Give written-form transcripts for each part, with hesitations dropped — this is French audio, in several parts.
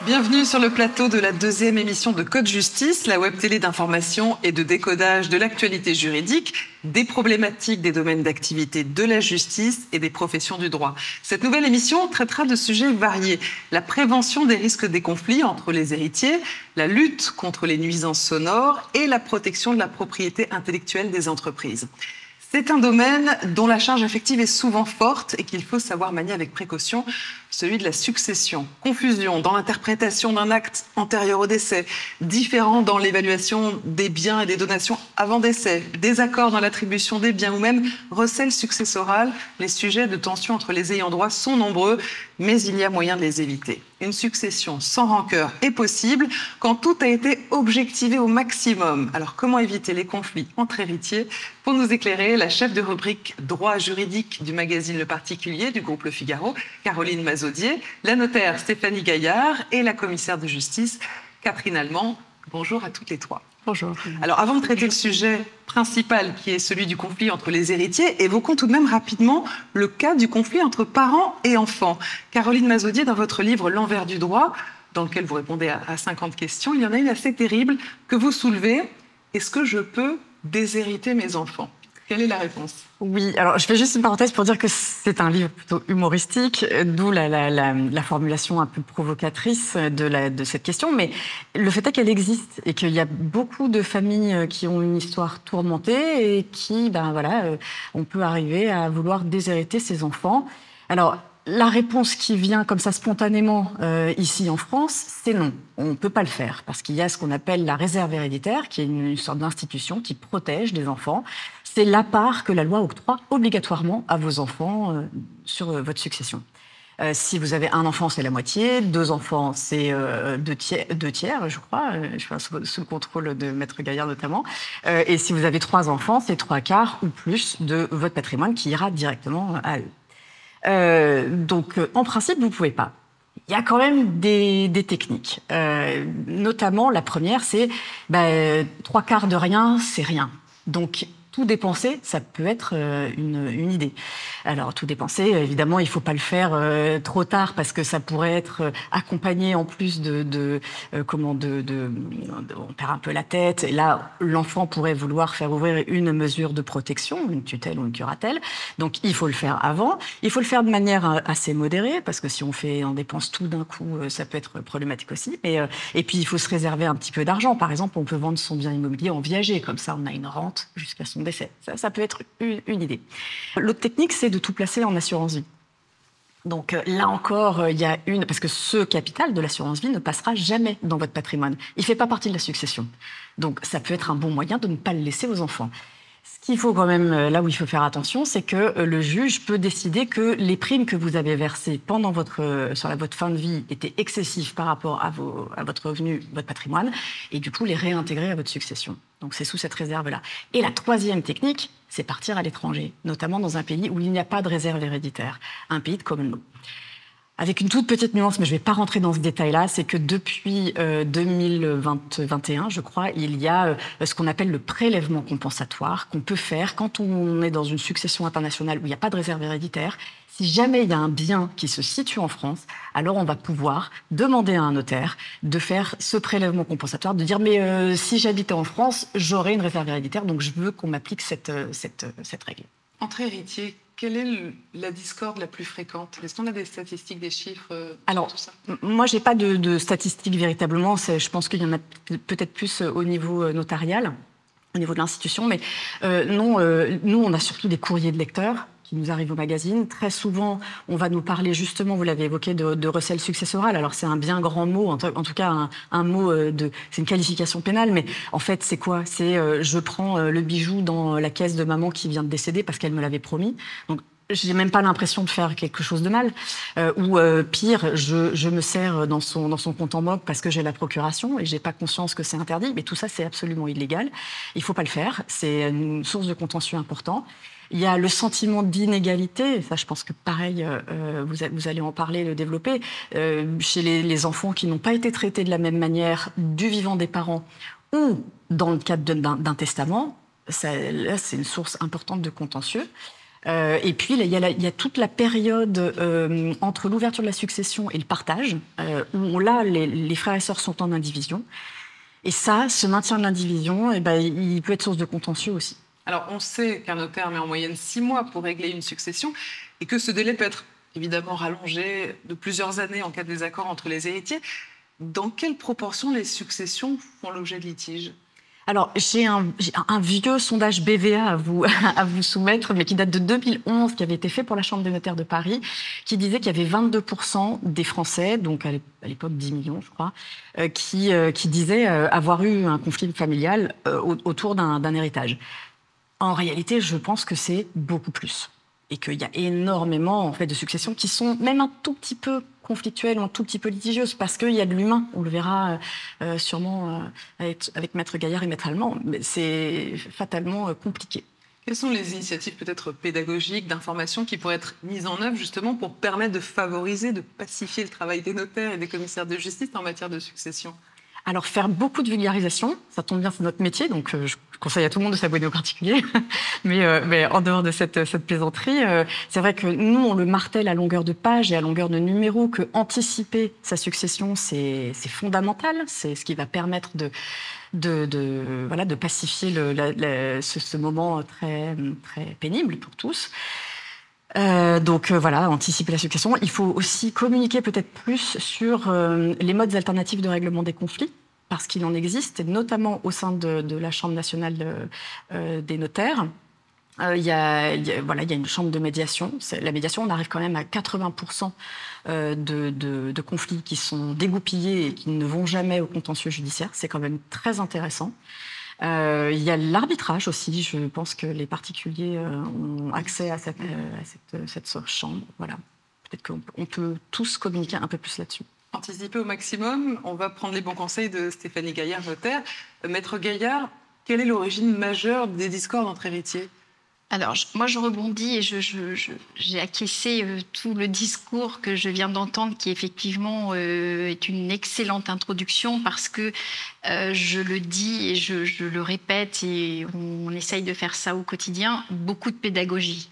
Bienvenue sur le plateau de la deuxième émission de Code Justice, la web télé d'information et de décodage de l'actualité juridique, des problématiques des domaines d'activité de la justice et des professions du droit. Cette nouvelle émission traitera de sujets variés. La prévention des risques des conflits entre les héritiers, la lutte contre les nuisances sonores et la protection de la propriété intellectuelle des entreprises. C'est un domaine dont la charge affective est souvent forte et qu'il faut savoir manier avec précaution, celui de la succession. Confusion dans l'interprétation d'un acte antérieur au décès, différent dans l'évaluation des biens et des donations avant décès, désaccord dans l'attribution des biens ou même recel successoral. Les sujets de tension entre les ayants droit sont nombreux, mais il y a moyen de les éviter. Une succession sans rancœur est possible quand tout a été objectivé au maximum. Alors comment éviter les conflits entre héritiers? Pour nous éclairer, la chef de rubrique droit juridique du magazine Le Particulier du groupe Le Figaro, Caroline Mazaudier, la notaire Stéphanie Gaillard et la commissaire de justice Catherine Allemand. Bonjour à toutes les trois. Bonjour. Alors avant de traiter le sujet principal qui est celui du conflit entre les héritiers, évoquons tout de même rapidement le cas du conflit entre parents et enfants. Caroline Mazaudier, dans votre livre L'envers du droit, dans lequel vous répondez à 50 questions, il y en a une assez terrible que vous soulevez. Est-ce que je peux déshériter mes enfants? Quelle est la réponse? Oui, alors je fais juste une parenthèse pour dire que c'est un livre plutôt humoristique, d'où la formulation un peu provocatrice de cette question. Mais le fait est qu'elle existe et qu'il y a beaucoup de familles qui ont une histoire tourmentée et qui, on peut arriver à vouloir déshériter ses enfants. Alors, la réponse qui vient comme ça spontanément ici en France, c'est non. On ne peut pas le faire parce qu'il y a ce qu'on appelle la réserve héréditaire, qui est une sorte d'institution qui protège les enfants. C'est la part que la loi octroie obligatoirement à vos enfants sur votre succession. Si vous avez un enfant, c'est la moitié. 2 enfants, c'est deux tiers, je crois. Je suis sous le contrôle de Maître Gaillard notamment. Et si vous avez 3 enfants, c'est 3/4 ou plus de votre patrimoine qui ira directement à eux. Donc, en principe, vous ne pouvez pas. Il y a quand même des techniques. Notamment, la première, c'est 3/4 de rien, c'est rien. Donc, tout dépenser, ça peut être une idée. Alors, tout dépenser, évidemment, il ne faut pas le faire trop tard parce que ça pourrait être accompagné en plus on perd un peu la tête. Et là, l'enfant pourrait vouloir faire ouvrir une mesure de protection, une tutelle ou une curatelle. Donc, il faut le faire avant. Il faut le faire de manière assez modérée parce que si on dépense tout d'un coup, ça peut être problématique aussi. Et puis, il faut se réserver un petit peu d'argent. Par exemple, on peut vendre son bien immobilier en viager. Comme ça, on a une rente jusqu'à son décès. Ça peut être une idée. L'autre technique, c'est de tout placer en assurance vie. Donc là encore, il y a parce que ce capital de l'assurance vie ne passera jamais dans votre patrimoine. Il ne fait pas partie de la succession. Donc ça peut être un bon moyen de ne pas le laisser aux enfants. Ce qu'il faut quand même, là où il faut faire attention, c'est que le juge peut décider que les primes que vous avez versées pendant votre fin de vie étaient excessives par rapport à votre revenu, votre patrimoine, et du coup les réintégrer à votre succession. Donc c'est sous cette réserve-là. Et la troisième technique, c'est partir à l'étranger, notamment dans un pays où il n'y a pas de réserve héréditaire, un pays de common law. Avec une toute petite nuance, mais je ne vais pas rentrer dans ce détail-là, c'est que depuis 2021, je crois, il y a ce qu'on appelle le prélèvement compensatoire qu'on peut faire quand on est dans une succession internationale où il n'y a pas de réserve héréditaire. Si jamais il y a un bien qui se situe en France, alors on va pouvoir demander à un notaire de faire ce prélèvement compensatoire, de dire mais si j'habitais en France, j'aurais une réserve héréditaire, donc je veux qu'on m'applique cette règle. Entre héritiers, quelle est la discorde la plus fréquente? Est-ce qu'on a des statistiques, des chiffres Alors, sur tout ça? Moi, je n'ai pas de statistiques véritablement. Je pense qu'il y en a peut-être plus au niveau notarial, au niveau de l'institution. Mais non, nous, on a surtout des courriers de lecteurs qui nous arrivent au magazine. Très souvent, on va nous parler justement, vous l'avez évoqué, de recel successoral. Alors, c'est un bien grand mot, en tout cas un mot c'est une qualification pénale, mais en fait, c'est quoi? C'est je prends le bijou dans la caisse de maman qui vient de décéder parce qu'elle me l'avait promis. Donc, j'ai même pas l'impression de faire quelque chose de mal. Ou pire, je me sers dans son compte en banque parce que j'ai la procuration et j'ai pas conscience que c'est interdit. Mais tout ça, c'est absolument illégal. Il faut pas le faire. C'est une source de contentieux important. Il y a le sentiment d'inégalité, ça je pense que pareil, vous allez en parler, le développer, chez les enfants qui n'ont pas été traités de la même manière du vivant des parents ou dans le cadre d'un testament. Là, c'est une source importante de contentieux. Et puis, il y a toute la période entre l'ouverture de la succession et le partage, où là, les frères et sœurs sont en indivision. Et ça, ce maintien de l'indivision, il peut être source de contentieux aussi. Alors, on sait qu'un notaire met en moyenne 6 mois pour régler une succession et que ce délai peut être évidemment rallongé de plusieurs années en cas de désaccord entre les héritiers. Dans quelle proportion les successions font l'objet de litiges ? Alors, j'ai un vieux sondage BVA à vous soumettre, mais qui date de 2011, qui avait été fait pour la Chambre des notaires de Paris, qui disait qu'il y avait 22% des Français, donc à l'époque 10 millions, je crois, qui disaient avoir eu un conflit familial autour d'un héritage. En réalité, je pense que c'est beaucoup plus. Et qu'il y a énormément en fait, de successions qui sont même un tout petit peu conflictuelles ou un tout petit peu litigieuses, parce qu'il y a de l'humain. On le verra sûrement avec Maître Gaillard et Maître Allemand, mais c'est fatalement compliqué. Quelles sont les initiatives peut-être pédagogiques, d'information qui pourraient être mises en œuvre justement pour permettre de favoriser, de pacifier le travail des notaires et des commissaires de justice en matière de succession ? Alors, faire beaucoup de vulgarisation, ça tombe bien, c'est notre métier, donc je conseille à tout le monde de s'abonner au particulier. mais en dehors de cette plaisanterie, c'est vrai que nous, on le martèle à longueur de page et à longueur de numéro que anticiper sa succession, c'est fondamental. C'est ce qui va permettre de pacifier ce moment très, très pénible pour tous. Anticiper la succession. Il faut aussi communiquer peut-être plus sur les modes alternatifs de règlement des conflits, parce qu'il en existe, et notamment au sein de la Chambre nationale des notaires. Il y a une chambre de médiation. La médiation, on arrive quand même à 80% de conflits qui sont dégoupillés et qui ne vont jamais au contentieux judiciaire. C'est quand même très intéressant. Il y a l'arbitrage aussi. Je pense que les particuliers ont accès à cette chambre. Voilà. Peut-être qu'on peut tous communiquer un peu plus là-dessus. Anticiper au maximum, on va prendre les bons conseils de Stéphanie Gaillard, notaire. Maître Gaillard, quelle est l'origine majeure des discordes entre héritiers ? Alors, moi, je rebondis et j'ai acquiescé tout le discours que je viens d'entendre, qui effectivement est une excellente introduction, parce que je le dis et je le répète, et on essaye de faire ça au quotidien, beaucoup de pédagogie.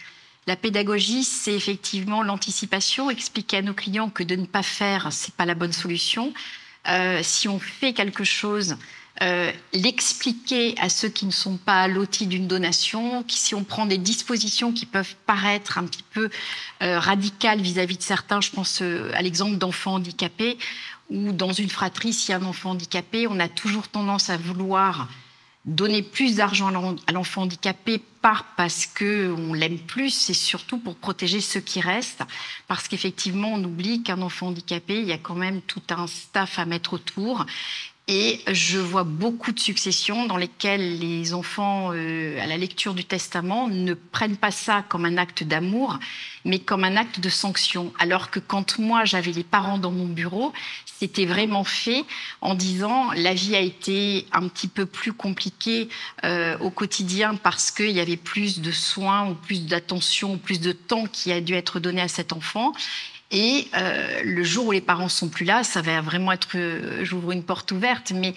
La pédagogie, c'est effectivement l'anticipation, expliquer à nos clients que de ne pas faire, c'est pas la bonne solution. Si on fait quelque chose, l'expliquer à ceux qui ne sont pas lotis d'une donation, si on prend des dispositions qui peuvent paraître un petit peu radicales vis-à-vis de certains, je pense à l'exemple d'enfants handicapés, ou dans une fratrie, s'il y a un enfant handicapé, on a toujours tendance à vouloir donner plus d'argent à l'enfant handicapé, parce qu'on l'aime plus, c'est surtout pour protéger ceux qui restent, parce qu'effectivement, on oublie qu'un enfant handicapé, il y a quand même tout un staff à mettre autour. Et je vois beaucoup de successions dans lesquelles les enfants, à la lecture du testament, ne prennent pas ça comme un acte d'amour, mais comme un acte de sanction. Alors que quand moi, j'avais les parents dans mon bureau, c'était vraiment fait en disant « la vie a été un petit peu plus compliquée au quotidien parce qu'il y avait plus de soins ou plus d'attention ou plus de temps qui a dû être donné à cet enfant ». Et le jour où les parents sont plus là, ça va vraiment être, j'ouvre une porte ouverte, mais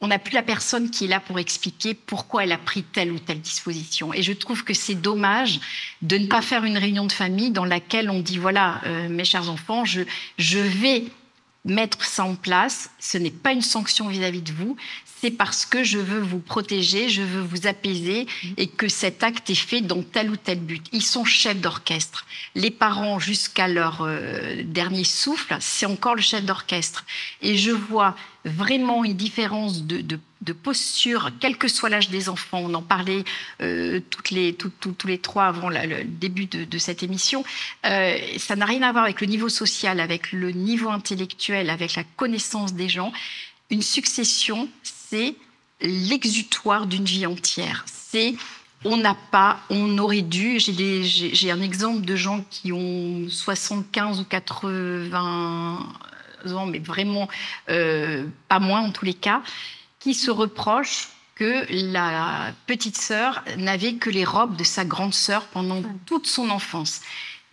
on n'a plus la personne qui est là pour expliquer pourquoi elle a pris telle ou telle disposition. Et je trouve que c'est dommage de ne pas faire une réunion de famille dans laquelle on dit, voilà, mes chers enfants, je vais mettre ça en place, ce n'est pas une sanction vis-à-vis de vous, c'est parce que je veux vous protéger, je veux vous apaiser et que cet acte est fait dans tel ou tel but. Ils sont chefs d'orchestre. Les parents, jusqu'à leur dernier souffle, c'est encore le chef d'orchestre. Et je vois vraiment une différence de posture, quel que soit l'âge des enfants. On en parlait tous les trois avant le début de cette émission. Ça n'a rien à voir avec le niveau social, avec le niveau intellectuel, avec la connaissance des gens. Une succession, c'est l'exutoire d'une vie entière. C'est on aurait dû. J'ai un exemple de gens qui ont 75 ou 80 ans, mais vraiment pas moins en tous les cas, qui se reprochent que la petite sœur n'avait que les robes de sa grande sœur pendant toute son enfance.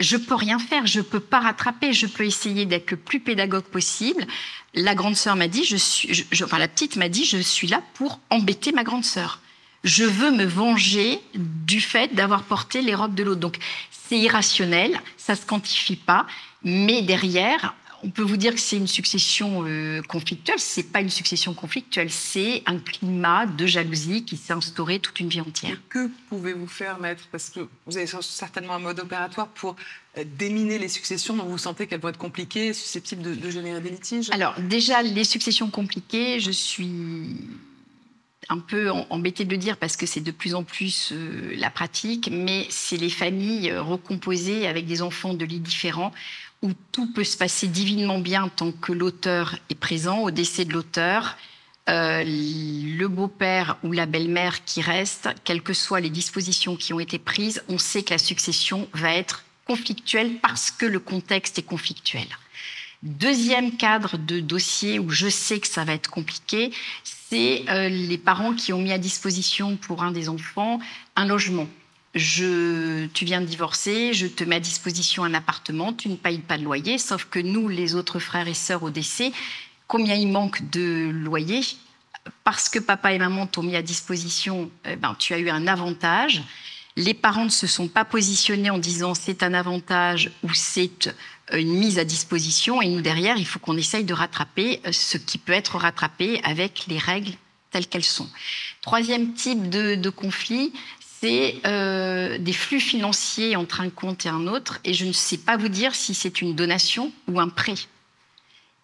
Je peux rien faire, je peux pas rattraper, je peux essayer d'être le plus pédagogue possible. La grande sœur m'a dit, la petite m'a dit, je suis là pour embêter ma grande sœur. Je veux me venger du fait d'avoir porté les robes de l'autre. Donc, c'est irrationnel, ça ne se quantifie pas, mais derrière, on peut vous dire que c'est une succession conflictuelle. Ce n'est pas une succession conflictuelle, c'est un climat de jalousie qui s'est instauré toute une vie entière. Et que pouvez-vous faire, maître? Parce que vous avez certainement un mode opératoire pour déminer les successions dont vous sentez qu'elles vont être compliquées, susceptibles de générer des litiges. Alors, déjà, les successions compliquées, je suis un peu embêtée de le dire parce que c'est de plus en plus la pratique, mais c'est les familles recomposées avec des enfants de lits différents où tout peut se passer divinement bien tant que l'auteur est présent. Au décès de l'auteur, le beau-père ou la belle-mère qui reste, quelles que soient les dispositions qui ont été prises, on sait que la succession va être conflictuelle parce que le contexte est conflictuel. Deuxième cadre de dossier où je sais que ça va être compliqué, c'est les parents qui ont mis à disposition pour un des enfants un logement. Tu viens de divorcer, je te mets à disposition un appartement, tu ne payes pas de loyer, sauf que nous, les autres frères et sœurs au décès, combien il manque de loyer? Parce que papa et maman t'ont mis à disposition, tu as eu un avantage. Les parents ne se sont pas positionnés en disant c'est un avantage ou c'est une mise à disposition. Et nous, derrière, il faut qu'on essaye de rattraper ce qui peut être rattrapé avec les règles telles qu'elles sont. Troisième type de conflit, c'est des flux financiers entre un compte et un autre. Et je ne sais pas vous dire si c'est une donation ou un prêt.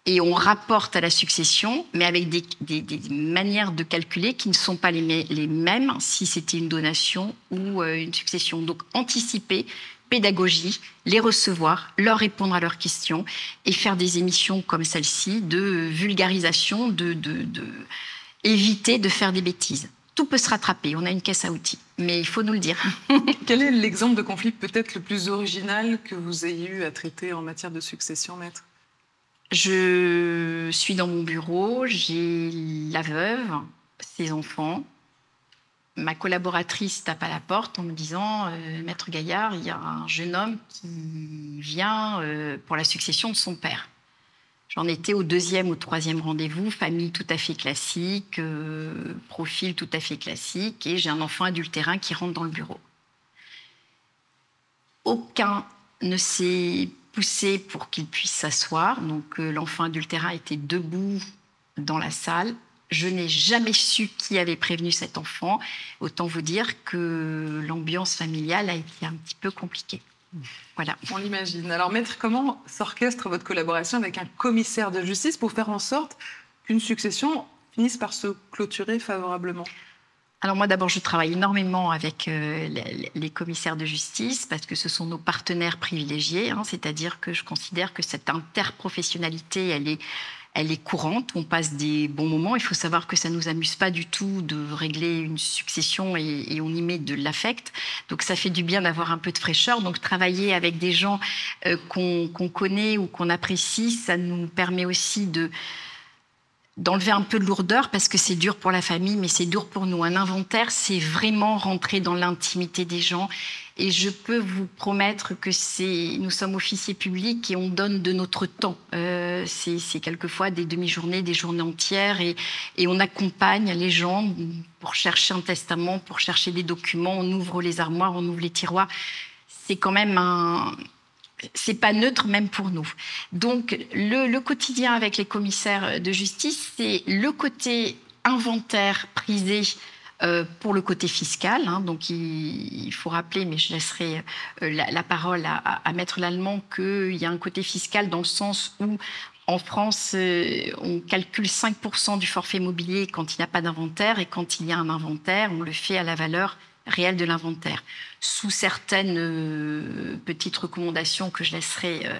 Et on rapporte à la succession, mais avec des manières de calculer qui ne sont pas les mêmes si c'était une donation ou une succession. Donc, anticiper, pédagogie, les recevoir, leur répondre à leurs questions et faire des émissions comme celle-ci de vulgarisation, éviter de faire des bêtises. Tout peut se rattraper, on a une caisse à outils, mais il faut nous le dire. Quel est l'exemple de conflit peut-être le plus original que vous ayez eu à traiter en matière de succession, maître? Je suis dans mon bureau, j'ai la veuve, ses enfants. Ma collaboratrice tape à la porte en me disant « Maître Gaillard, il y a un jeune homme qui vient pour la succession de son père. » J'en étais au 2e ou 3e rendez-vous, famille tout à fait classique, profil tout à fait classique, et j'ai un enfant adultérin qui rentre dans le bureau. Aucun ne s'est poussé pour qu'il puisse s'asseoir. Donc l'enfant adultérin était debout dans la salle. Je n'ai jamais su qui avait prévenu cet enfant. Autant vous dire que l'ambiance familiale a été un petit peu compliquée. Voilà. On l'imagine. Alors, maître, comment s'orchestre votre collaboration avec un commissaire de justice pour faire en sorte qu'une succession finisse par se clôturer favorablement? Alors moi, d'abord, je travaille énormément avec les commissaires de justice parce que ce sont nos partenaires privilégiés, c'est-à-dire que je considère que cette interprofessionnalité, elle est courante, on passe des bons moments. Il faut savoir que ça ne nous amuse pas du tout de régler une succession et on y met de l'affect. Donc ça fait du bien d'avoir un peu de fraîcheur. Donc travailler avec des gens qu'on connaît ou qu'on apprécie, ça nous permet aussi d'enlever un peu de lourdeur parce que c'est dur pour la famille, mais c'est dur pour nous. Un inventaire, c'est vraiment rentrer dans l'intimité des gens. Et je peux vous promettre que nous sommes officiers publics et on donne de notre temps. C'est quelquefois des demi-journées, des journées entières et on accompagne les gens pour chercher un testament, pour chercher des documents. On ouvre les armoires, on ouvre les tiroirs. C'est quand même c'est pas neutre même pour nous. Donc le quotidien avec les commissaires de justice, c'est le côté inventaire prisé pour le côté fiscal. Donc il faut rappeler, mais je laisserai la parole à Maître Lallemand, qu'il y a un côté fiscal dans le sens où en France, on calcule 5% du forfait mobilier quand il n'y a pas d'inventaire et quand il y a un inventaire, on le fait à la valeur réelle de l'inventaire, sous certaines petites recommandations que je laisserai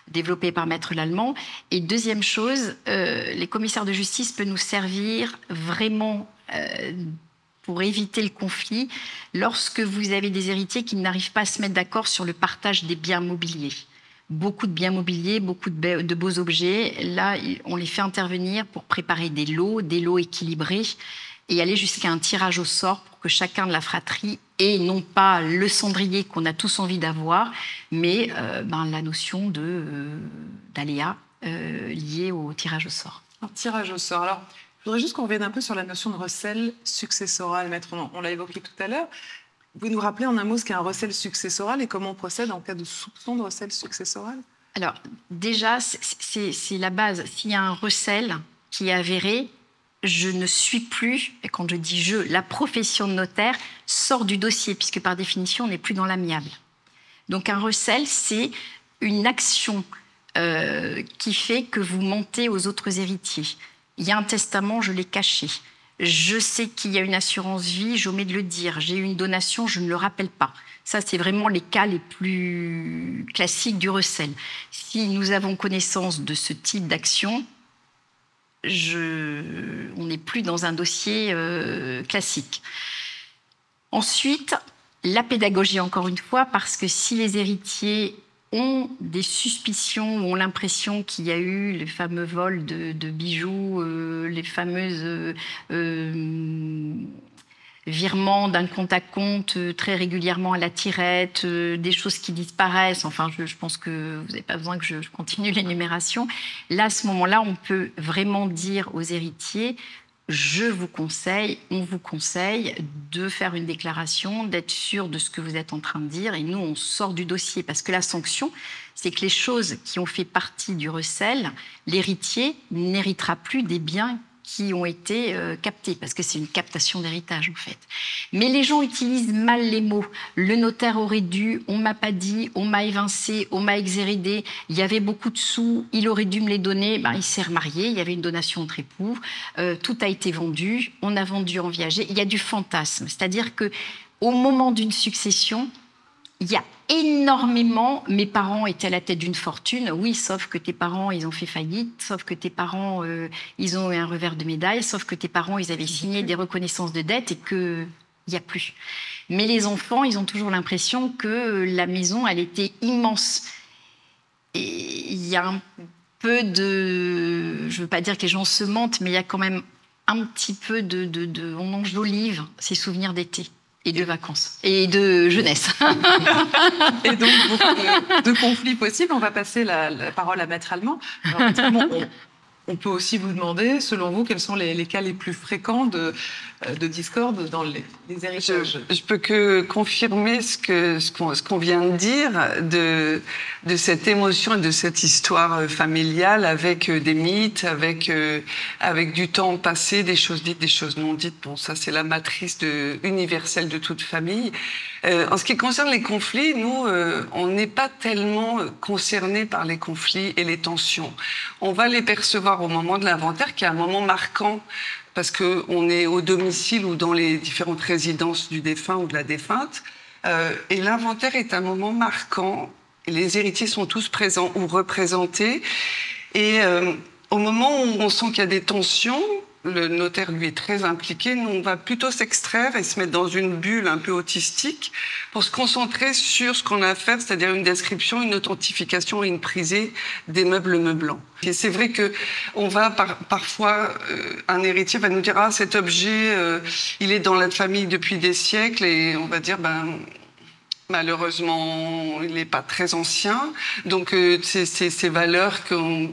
développer par Maître Lallemand. Et deuxième chose, les commissaires de justice peuvent nous servir vraiment pour éviter le conflit lorsque vous avez des héritiers qui n'arrivent pas à se mettre d'accord sur le partage des biens mobiliers. Beaucoup de biens mobiliers, beaucoup de beaux objets. Là, on les fait intervenir pour préparer des lots équilibrés et aller jusqu'à un tirage au sort pour que chacun de la fratrie ait non pas le cendrier qu'on a tous envie d'avoir, mais la notion d'aléa liée au tirage au sort. Un tirage au sort. Alors, Je voudrais juste qu'on revienne un peu sur la notion de recel successoral, maître. On l'a évoqué tout à l'heure. Vous pouvez nous rappeler en un mot ce qu'est un recel successoral et comment on procède en cas de soupçon de recel successoral? Alors, déjà, c'est la base. S'il y a un recel qui est avéré, je ne suis plus, et quand je dis je, la profession de notaire sort du dossier, puisque par définition, on n'est plus dans l'amiable. Donc, un recel, c'est une action qui fait que vous mentez aux autres héritiers. Il y a un testament, je l'ai caché. Je sais qu'il y a une assurance vie, j'omets de le dire. J'ai eu une donation, je ne le rappelle pas. Ça, c'est vraiment les cas les plus classiques du recel. Si nous avons connaissance de ce type d'action, on n'est plus dans un dossier classique. Ensuite, la pédagogie, encore une fois, parce que si les héritiers ont des suspicions, ont l'impression qu'il y a eu les fameux vols de bijoux, les fameuses virements d'un compte à compte très régulièrement à la tirette, des choses qui disparaissent. Enfin, je pense que vous n'avez pas besoin que je continue l'énumération. Là, à ce moment-là, on peut vraiment dire aux héritiers: je vous conseille, on vous conseille de faire une déclaration, d'être sûr de ce que vous êtes en train de dire. Et nous, on sort du dossier parce que la sanction, c'est que les choses qui ont fait partie du recel, l'héritier n'héritera plus des biens qui ont été captés, parce que c'est une captation d'héritage, en fait. Mais les gens utilisent mal les mots. Le notaire aurait dû, on m'a pas dit, on m'a évincé, on m'a exhérédé, il y avait beaucoup de sous, il aurait dû me les donner. Ben, il s'est remarié, il y avait une donation entre époux, tout a été vendu, on a vendu en viager. Il y a du fantasme, c'est-à-dire que au moment d'une succession, il y a énormément. Mes parents étaient à la tête d'une fortune. Oui, sauf que tes parents, ils ont fait faillite. Sauf que tes parents, ils ont eu un revers de médaille. Sauf que tes parents, ils avaient signé des reconnaissances de dette et qu'il n'y a plus. Mais les enfants, ils ont toujours l'impression que la maison, elle était immense. Et il y a un peu de... Je ne veux pas dire que les gens se mentent, mais il y a quand même un petit peu on enjolive ces souvenirs d'été. Et de vacances. Et de jeunesse. Et donc, beaucoup de conflits possibles. On va passer la parole à Maître Allemand. Alors, on peut aussi vous demander, selon vous, quels sont les cas les plus fréquents de discorde dans les héritages. Je peux que confirmer ce qu'on vient de dire de cette émotion et de cette histoire familiale avec des mythes, avec du temps passé, des choses dites, des choses non dites. Bon, ça, c'est la matrice universelle de toute famille. En ce qui concerne les conflits, nous, on n'est pas tellement concernés par les conflits et les tensions. On va les percevoir au moment de l'inventaire, qui est un moment marquant, parce qu'on est au domicile ou dans les différentes résidences du défunt ou de la défunte. Et l'inventaire est un moment marquant. Les héritiers sont tous présents ou représentés. Et au moment où on sent qu'il y a des tensions, le notaire, lui, est très impliqué. Nous, on va plutôt s'extraire et se mettre dans une bulle un peu autistique pour se concentrer sur ce qu'on a à faire, c'est-à-dire une description, une authentification et une prisée des meubles meublants. Et c'est vrai que on va parfois, un héritier va nous dire: ah, cet objet, il est dans la famille depuis des siècles, et on va dire, malheureusement, il n'est pas très ancien. Donc, ces valeurs que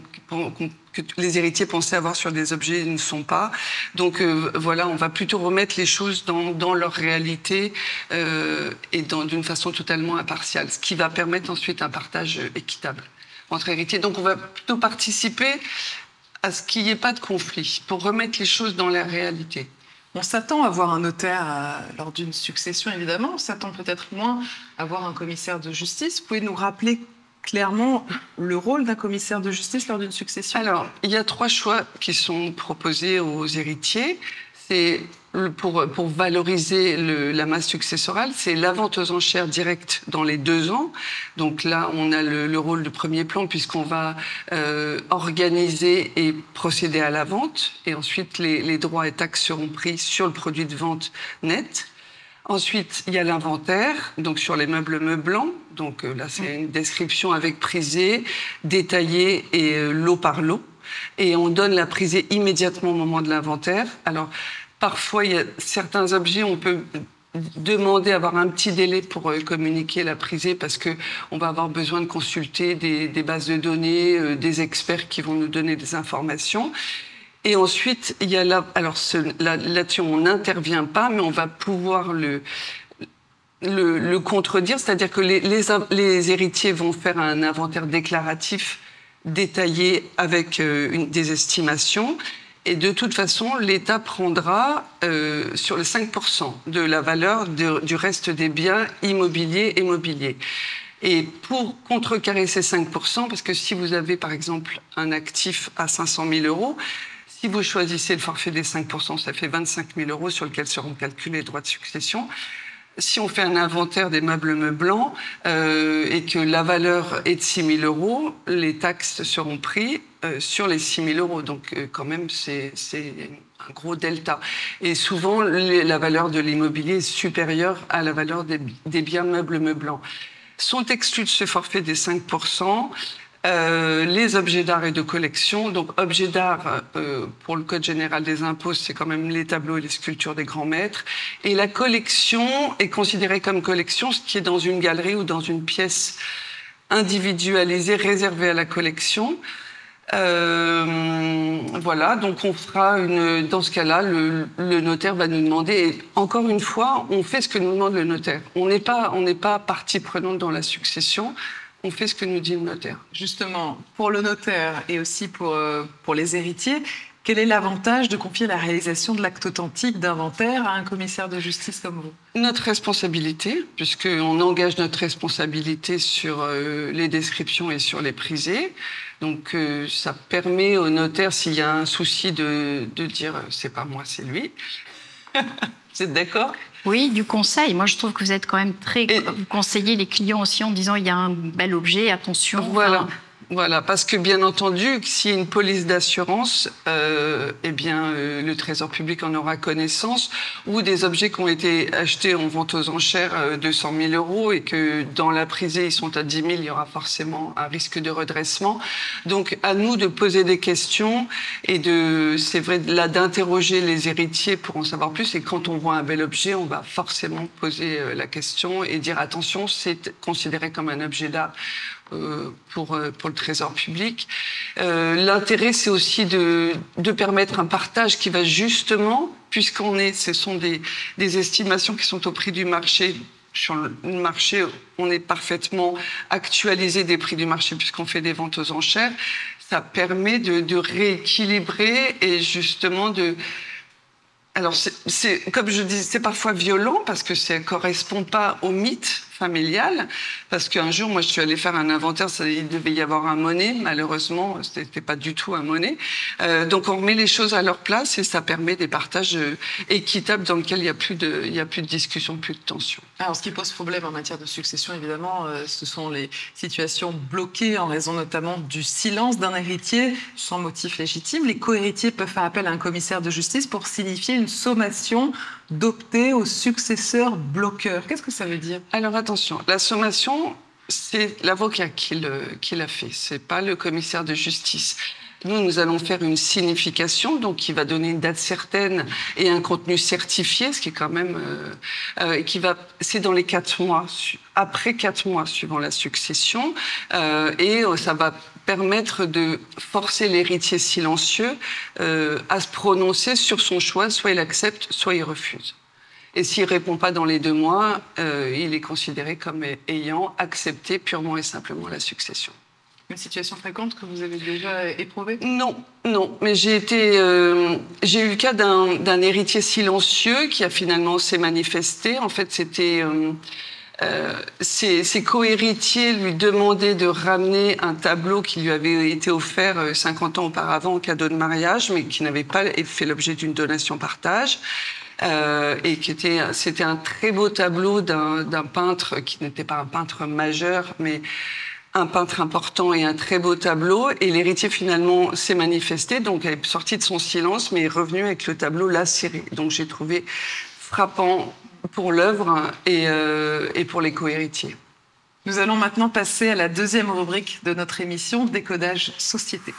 les héritiers pensaient avoir sur des objets ne sont pas. Donc, voilà, on va plutôt remettre les choses dans leur réalité et d'une façon totalement impartiale, ce qui va permettre ensuite un partage équitable entre héritiers. Donc, on va plutôt participer à ce qu'il n'y ait pas de conflit, pour remettre les choses dans la réalité. On s'attend à voir un notaire lors d'une succession, évidemment. On s'attend peut-être moins à voir un commissaire de justice. Vous pouvez nous rappeler clairement le rôle d'un commissaire de justice lors d'une succession? Alors, il y a 3 choix qui sont proposés aux héritiers. C'est pour valoriser la masse successorale, c'est la vente aux enchères directe dans les 2 ans. Donc là, on a le rôle de premier plan, puisqu'on va organiser et procéder à la vente. Et ensuite, les droits et taxes seront pris sur le produit de vente net. Ensuite, il y a l'inventaire, donc sur les meubles meublants. Donc là, c'est une description avec prisée, détaillée et lot par lot. Et on donne la prisée immédiatement au moment de l'inventaire. Alors, parfois, il y a certains objets, on peut demander avoir un petit délai pour communiquer la prisée, parce qu'on va avoir besoin de consulter des bases de données, des experts qui vont nous donner des informations. Et ensuite, il y a là-dessus, on n'intervient pas, mais on va pouvoir le contredire, c'est-à-dire que les héritiers vont faire un inventaire déclaratif détaillé avec des estimations. Et de toute façon, l'État prendra sur les 5% de la valeur du reste des biens immobiliers et mobiliers. Et pour contrecarrer ces 5%, parce que si vous avez par exemple un actif à 500 000 euros, si vous choisissez le forfait des 5%, ça fait 25 000 euros sur lequel seront calculés les droits de succession. Si on fait un inventaire des meubles meublants et que la valeur est de 6 000 euros, les taxes seront prises sur les 6 000 euros. Donc quand même, c'est un gros delta. Et souvent, la valeur de l'immobilier est supérieure à la valeur des biens meubles meublants. Sont exclus de ce forfait des 5%. Les objets d'art et de collection. Donc, objets d'art, pour le Code général des impôts, c'est quand même les tableaux et les sculptures des grands maîtres. Et la collection est considérée comme collection, ce qui est dans une galerie ou dans une pièce individualisée, réservée à la collection. Voilà, donc on fera dans ce cas-là, le notaire va nous demander, et encore une fois, on fait ce que nous demande le notaire. On n'est pas partie prenante dans la succession. On fait ce que nous dit le notaire. Justement, pour le notaire et aussi pour les héritiers, quel est l'avantage de confier la réalisation de l'acte authentique d'inventaire à un commissaire de justice comme vous? Notre responsabilité, puisqu'on engage notre responsabilité sur les descriptions et sur les prisés. Donc, ça permet au notaire, s'il y a un souci, de dire « c'est pas moi, c'est lui ». Vous êtes d'accord? Oui, du conseil. Moi, je trouve que vous êtes quand même vous conseillez les clients aussi en disant il y a un bel objet, attention. Voilà. Voilà, parce que bien entendu, s'il y a une police d'assurance, le Trésor public en aura connaissance, ou des objets qui ont été achetés en vente aux enchères 200 000 euros et que dans la prisée ils sont à 10 000, il y aura forcément un risque de redressement. Donc à nous de poser des questions et c'est vrai là d'interroger les héritiers pour en savoir plus. Et quand on voit un bel objet, on va forcément poser la question et dire attention, c'est considéré comme un objet d'art. Pour le Trésor public. L'intérêt, c'est aussi de permettre un partage qui va justement, ce sont des estimations qui sont au prix du marché. Sur le marché, on est parfaitement actualisé des prix du marché puisqu'on fait des ventes aux enchères. Ça permet de rééquilibrer et justement de... Alors, comme je dis, c'est parfois violent parce que ça ne correspond pas au mythe familial. Parce qu'un jour, moi, je suis allée faire un inventaire, il devait y avoir un monnaie. Malheureusement, ce n'était pas du tout un monnaie. Donc, on remet les choses à leur place et ça permet des partages équitables dans lesquels il n'y a plus de discussion, plus de tension. Alors, ce qui pose problème en matière de succession, évidemment, ce sont les situations bloquées en raison notamment du silence d'un héritier sans motif légitime. Les co-héritiers peuvent faire appel à un commissaire de justice pour signifier une sommation d'opter au successeur bloqueur. Qu'est-ce que ça veut dire? Alors attention, la sommation, c'est l'avocat qui l'a fait, c'est pas le commissaire de justice. Nous allons faire une signification, donc qui va donner une date certaine et un contenu certifié, ce qui est quand même... c'est dans les 4 mois, après 4 mois suivant la succession, et ça va permettre de forcer l'héritier silencieux à se prononcer sur son choix, soit il accepte, soit il refuse. Et s'il ne répond pas dans les 2 mois, il est considéré comme ayant accepté purement et simplement la succession. Une situation fréquente que vous avez déjà éprouvée? Non, mais j'ai eu le cas d'un héritier silencieux qui a finalement s'est manifesté. En fait, c'était... ses co-héritiers lui demandaient de ramener un tableau qui lui avait été offert 50 ans auparavant en cadeau de mariage, mais qui n'avait pas fait l'objet d'une donation-partage. Et c'était un très beau tableau d'un peintre qui n'était pas un peintre majeur, mais un peintre important et un très beau tableau. Et l'héritier, finalement, s'est manifesté, donc elle est sortie de son silence, mais est revenu avec le tableau lacéré. Donc j'ai trouvé frappant pour l'œuvre et pour les co-héritiers. Nous allons maintenant passer à la deuxième rubrique de notre émission, Décodage Société.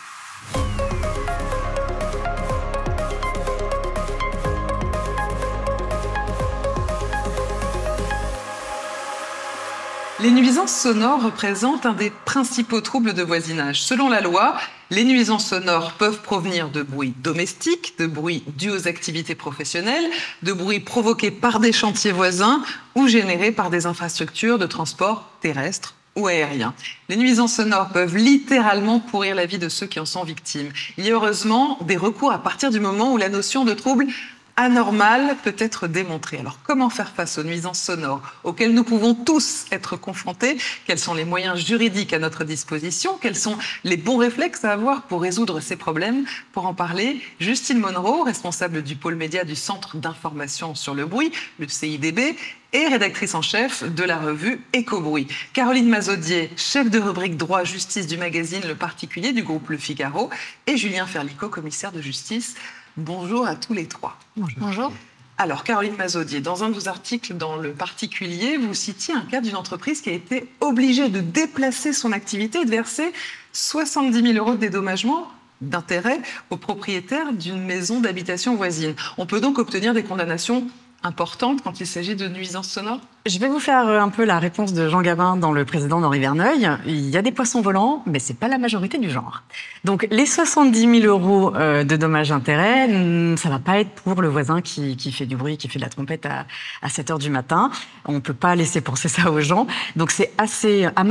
Les nuisances sonores représentent un des principaux troubles de voisinage. Selon la loi, Les nuisances sonores peuvent provenir de bruits domestiques, de bruits dus aux activités professionnelles, de bruits provoqués par des chantiers voisins ou générés par des infrastructures de transport terrestre ou aérien. Les nuisances sonores peuvent littéralement pourrir la vie de ceux qui en sont victimes. Il y a heureusement des recours à partir du moment où la notion de trouble anormal peut être démontrée. Alors comment faire face aux nuisances sonores auxquelles nous pouvons tous être confrontés? Quels sont les moyens juridiques à notre disposition? Quels sont les bons réflexes à avoir pour résoudre ces problèmes? Pour en parler, Justine Monroe, responsable du pôle média du Centre d'information sur le bruit, le CIDB, et rédactrice en chef de la revue Écobruit. Caroline Mazaudier, chef de rubrique droit justice du magazine Le Particulier du groupe Le Figaro, et Julien Ferlicot, commissaire de justice. Bonjour à tous les trois. Bonjour. Alors, Caroline Mazaudier, dans un de vos articles dans Le Particulier, vous citiez un cas d'une entreprise qui a été obligée de déplacer son activité et de verser 70 000 € de dédommagement d'intérêt aux propriétaires d'une maison d'habitation voisine. On peut donc obtenir des condamnations importantes quand il s'agit de nuisances sonores? Je vais vous faire un peu la réponse de Jean Gabin dans Le Président d'Henri Verneuil. Il y a des poissons volants, mais c'est pas la majorité du genre. Donc les 70 000 € de dommages-intérêts, ça va pas être pour le voisin qui fait du bruit, qui fait de la trompette à 7 heures du matin. On peut pas laisser penser ça aux gens. Donc c'est assez, à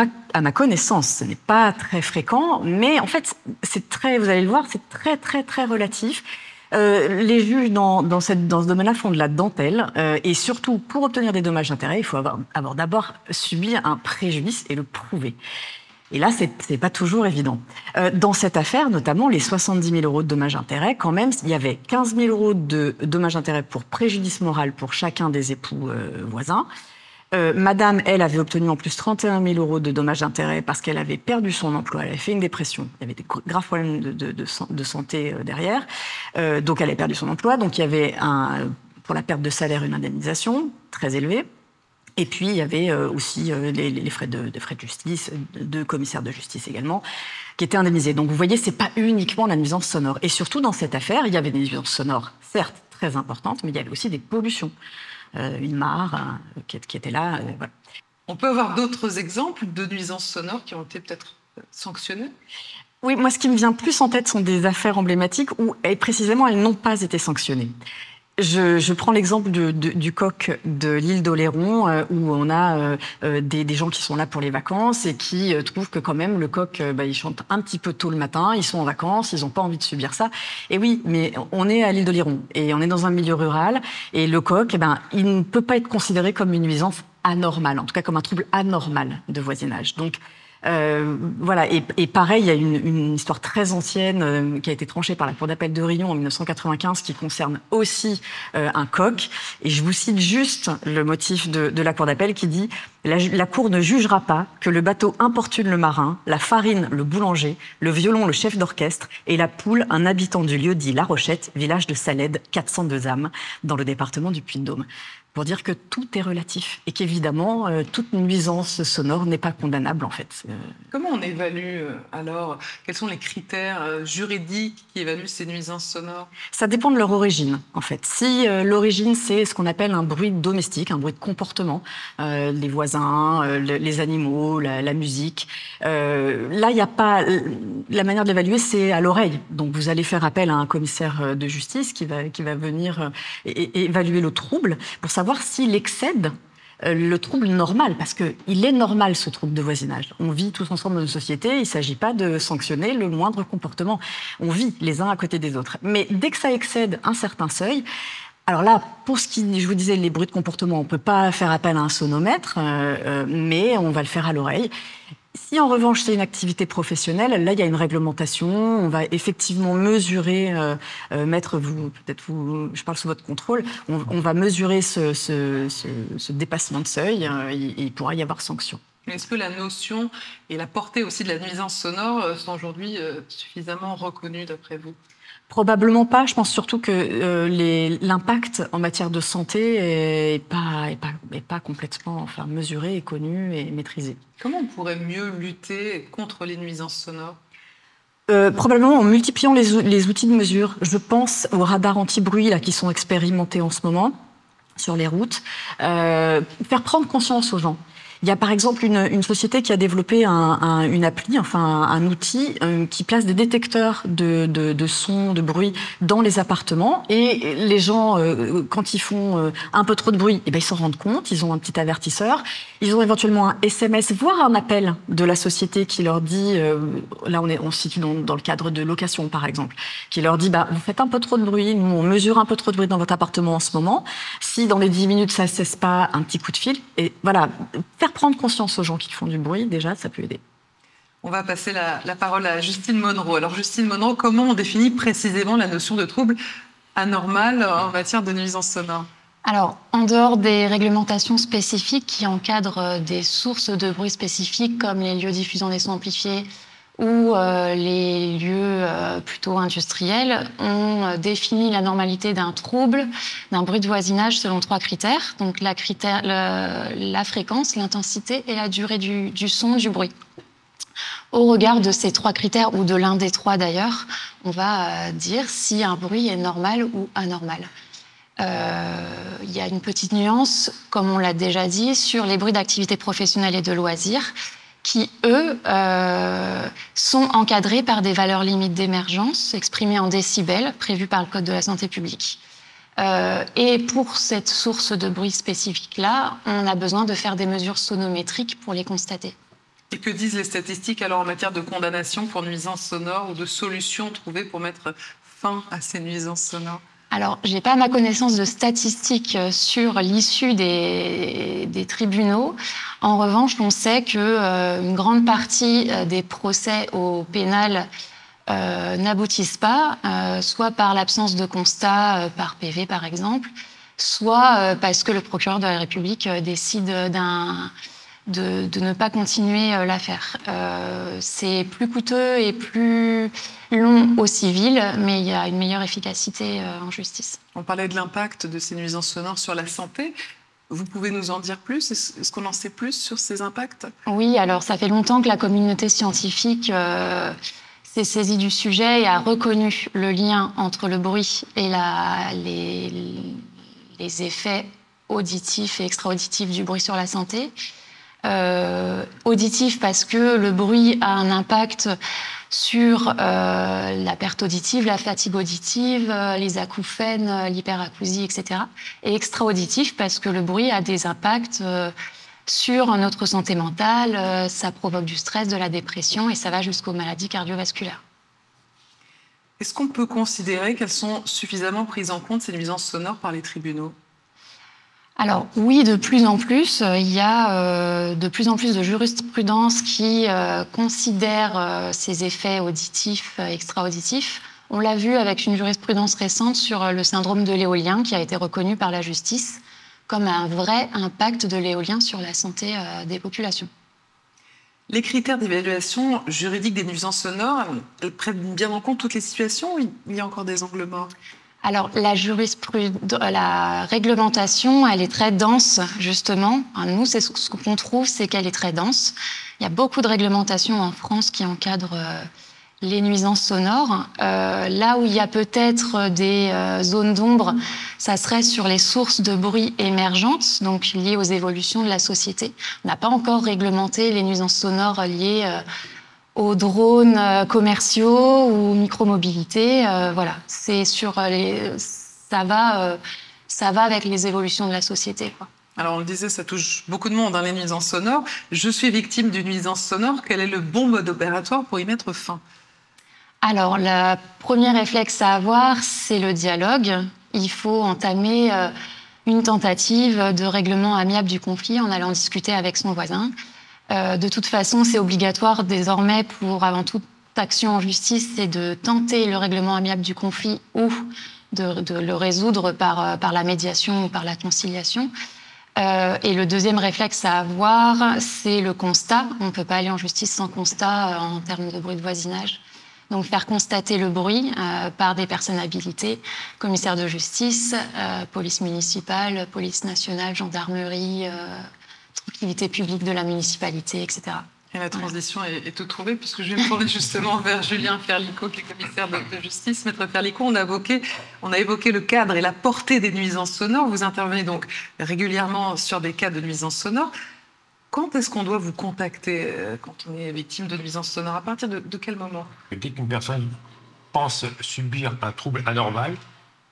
ma connaissance, ce n'est pas très fréquent, mais en fait, c'est très, vous allez le voir, c'est très, très, très relatif. Les juges dans ce domaine-là font de la dentelle et surtout, pour obtenir des dommages-intérêts, il faut avoir d'abord subi un préjudice et le prouver. Et là, c'est pas toujours évident. Dans cette affaire, notamment, les 70 000 € de dommages-intérêts, quand même, il y avait 15 000 € de dommages-intérêts pour préjudice moral pour chacun des époux voisins. Madame, elle, avait obtenu en plus 31 000 € de dommages d'intérêt parce qu'elle avait perdu son emploi, elle avait fait une dépression, il y avait des graves problèmes de santé derrière, donc elle avait perdu son emploi, donc il y avait pour la perte de salaire une indemnisation très élevée, et puis il y avait aussi les frais de justice, de commissaire de justice également, qui étaient indemnisés. Donc vous voyez, c'est pas uniquement la nuisance sonore, et surtout dans cette affaire, il y avait des nuisances sonores, certes très importantes, mais il y avait aussi des pollutions. Une mare qui était là. Voilà. On peut avoir d'autres exemples de nuisances sonores qui ont été peut-être sanctionnées? Oui, moi, ce qui me vient plus en tête sont des affaires emblématiques où, et précisément, elles n'ont pas été sanctionnées. Je prends l'exemple du coq de l'île d'Oléron, où on a des gens qui sont là pour les vacances et qui trouvent que quand même le coq, il chante un petit peu tôt le matin, ils sont en vacances, ils n'ont pas envie de subir ça. Et oui, mais on est à l'île d'Oléron et on est dans un milieu rural et le coq, il ne peut pas être considéré comme une nuisance anormale, en tout cas comme un trouble anormal de voisinage. Donc, voilà, et pareil, il y a une histoire très ancienne qui a été tranchée par la Cour d'appel de Riom en 1995 qui concerne aussi un coq. Et je vous cite juste le motif de la Cour d'appel qui dit « La Cour ne jugera pas que le bateau importune le marin, la farine le boulanger, le violon le chef d'orchestre et la poule un habitant du lieu dit La Rochette, village de Salède, 402 âmes, dans le département du Puy-de-Dôme. » Pour dire que tout est relatif et qu'évidemment, toute nuisance sonore n'est pas condamnable en fait. Comment on évalue alors? Quels sont les critères juridiques qui évaluent ces nuisances sonores? Ça dépend de leur origine en fait. Si l'origine c'est ce qu'on appelle un bruit domestique, un bruit de comportement, les voisins, les animaux, la musique, là il n'y a pas... La manière de l'évaluer c'est à l'oreille. Donc vous allez faire appel à un commissaire de justice qui va venir évaluer le trouble pour savoir s'il excède le trouble normal, parce qu'il est normal ce trouble de voisinage. On vit tous ensemble dans une société, il ne s'agit pas de sanctionner le moindre comportement. On vit les uns à côté des autres. Mais dès que ça excède un certain seuil, alors là, pour ce qui, je vous disais, les bruits de comportement, on ne peut pas faire appel à un sonomètre, mais on va le faire à l'oreille. Si en revanche c'est une activité professionnelle, là il y a une réglementation, on va effectivement mesurer, je parle sous votre contrôle, on va mesurer ce dépassement de seuil et il pourra y avoir sanction. Est-ce que la notion et la portée aussi de la nuisance sonore sont aujourd'hui suffisamment reconnues d'après vous? Probablement pas. Je pense surtout que l'impact en matière de santé est pas complètement mesuré, et connu et maîtrisé. Comment on pourrait mieux lutter contre les nuisances sonores? Probablement en multipliant les outils de mesure. Je pense aux radars anti-bruit là, qui sont expérimentés en ce moment sur les routes. Faire prendre conscience aux gens. Il y a par exemple une société qui a développé une appli, enfin un outil qui place des détecteurs de sons, de bruit dans les appartements. Et les gens, quand ils font un peu trop de bruit, eh ben, ils s'en rendent compte, ils ont un petit avertisseur. Ils ont éventuellement un SMS, voire un appel de la société qui leur dit, là on se situe dans le cadre de location par exemple, qui leur dit vous faites un peu trop de bruit, nous on mesure un peu trop de bruit dans votre appartement en ce moment. Si dans les 10 minutes ça ne cesse pas, un petit coup de fil. Et voilà, faire prendre conscience aux gens qui font du bruit, déjà, ça peut aider. On va passer la parole à Justine Monroe. Alors Justine Monroe, comment on définit précisément la notion de trouble anormal en matière de nuisance sonore ? Alors, en dehors des réglementations spécifiques qui encadrent des sources de bruit spécifiques comme les lieux diffusant des sons amplifiés ou les lieux plutôt industriels, on définit la normalité d'un trouble, d'un bruit de voisinage selon 3 critères. Donc la fréquence, l'intensité et la durée du son, du bruit. Au regard de ces 3 critères, ou de l'un des 3 d'ailleurs, on va dire si un bruit est normal ou anormal. Il y a une petite nuance, comme on l'a déjà dit, sur les bruits d'activité professionnelle et de loisirs, qui, eux, sont encadrés par des valeurs limites d'émergence, exprimées en décibels, prévues par le Code de la santé publique. Et pour cette source de bruit spécifique-là, on a besoin de faire des mesures sonométriques pour les constater. Et que disent les statistiques alors en matière de condamnation pour nuisances sonores ou de solutions trouvées pour mettre fin à ces nuisances sonores ? Alors, je n'ai pas à ma connaissance de statistiques sur l'issue des tribunaux. En revanche, on sait qu'une grande partie des procès au pénal n'aboutissent pas, soit par l'absence de constat par PV par exemple, soit parce que le procureur de la République décide de ne pas continuer l'affaire. C'est plus coûteux et plus long au civil, mais il y a une meilleure efficacité en justice. On parlait de l'impact de ces nuisances sonores sur la santé. Vous pouvez nous en dire plus ? Est-ce qu'on en sait plus sur ces impacts ? Oui, alors ça fait longtemps que la communauté scientifique s'est saisie du sujet et a reconnu le lien entre le bruit et les effets auditifs et extra-auditifs du bruit sur la santé. Auditif parce que le bruit a un impact sur la perte auditive, la fatigue auditive, les acouphènes, l'hyperacousie, etc. Et extra-auditif parce que le bruit a des impacts sur notre santé mentale, ça provoque du stress, de la dépression et ça va jusqu'aux maladies cardiovasculaires. Est-ce qu'on peut considérer qu'elles sont suffisamment prises en compte, ces nuisances sonores, par les tribunaux ? Alors oui, de plus en plus, il y a de plus en plus de jurisprudence qui considère ces effets auditifs, extra-auditifs. On l'a vu avec une jurisprudence récente sur le syndrome de l'éolien qui a été reconnu par la justice comme un vrai impact de l'éolien sur la santé des populations. Les critères d'évaluation juridique des nuisances sonores, elles prennent bien en compte toutes les situations ou il y a encore des angles morts ? Alors, la réglementation, elle est très dense, justement. Nous, c'est ce qu'on trouve, c'est qu'elle est très dense. Il y a beaucoup de réglementations en France qui encadrent les nuisances sonores. Là où il y a peut-être des zones d'ombre, ça serait sur les sources de bruit émergentes, donc liées aux évolutions de la société. On n'a pas encore réglementé les nuisances sonores liées aux drones commerciaux ou micromobilité. Voilà, c'est sur ça va avec les évolutions de la société, quoi. Alors on le disait, ça touche beaucoup de monde, les nuisances sonores. Je suis victime d'une nuisance sonore. Quel est le bon mode opératoire pour y mettre fin ? Alors, le premier réflexe à avoir, c'est le dialogue. Il faut entamer une tentative de règlement amiable du conflit en allant discuter avec son voisin. De toute façon, c'est obligatoire désormais pour, avant toute action en justice, c'est de tenter le règlement amiable du conflit ou de le résoudre par la médiation ou par la conciliation. Et le deuxième réflexe à avoir, c'est le constat. On ne peut pas aller en justice sans constat en termes de bruit de voisinage. Donc faire constater le bruit par des personnes habilitées, commissaire de justice, police municipale, police nationale, gendarmerie, tranquillité publique de la municipalité, etc. Et la transition est toute trouvée, puisque je vais me tourner justement vers Julien Ferlicot, qui est commissaire de justice. Maître Ferlicot, on a évoqué le cadre et la portée des nuisances sonores. Vous intervenez donc régulièrement sur des cas de nuisances sonores. Quand est-ce qu'on doit vous contacter quand on est victime de nuisance sonore? À partir de quel moment? Dès qu'une personne pense subir un trouble anormal,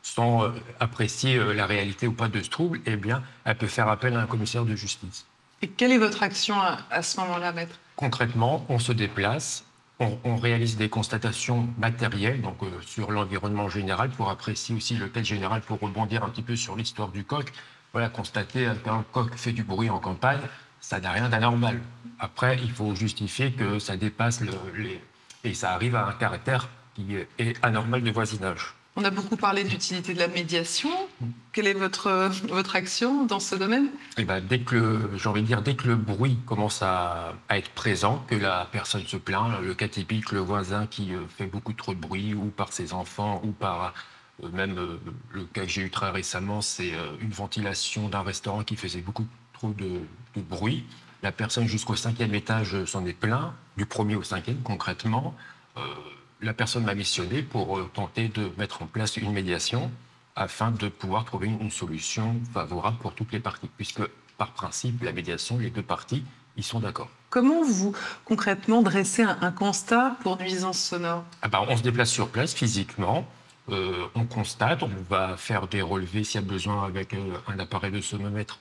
sans apprécier la réalité ou pas de ce trouble, eh bien, elle peut faire appel à un commissaire de justice. Et quelle est votre action à ce moment-là, maître? Concrètement, on se déplace, on réalise des constatations matérielles donc, sur l'environnement général pour apprécier aussi le cas général, pour rebondir un petit peu sur l'histoire du coq. Voilà, constater qu'un coq fait du bruit en campagne, ça n'a rien d'anormal. Après, il faut justifier que ça dépasse et ça arrive à un caractère qui est anormal de voisinage. On a beaucoup parlé d'utilité de la médiation. Quelle est votre action dans ce domaine? Eh ben, dès que le bruit commence à être présent, que la personne se plaint, le cas typique, le voisin qui fait beaucoup trop de bruit, ou par ses enfants, ou par même le cas que j'ai eu très récemment, c'est une ventilation d'un restaurant qui faisait beaucoup trop de bruit. La personne jusqu'au 5e étage s'en est plaint, du 1er au 5e concrètement. La personne m'a missionné pour tenter de mettre en place une médiation afin de pouvoir trouver une solution favorable pour toutes les parties, puisque par principe, la médiation, les deux parties, ils sont d'accord. Comment vous, concrètement, dressez un constat pour nuisance sonore? On se déplace sur place physiquement, on constate, on va faire des relevés s'il y a besoin avec un appareil de sonomètre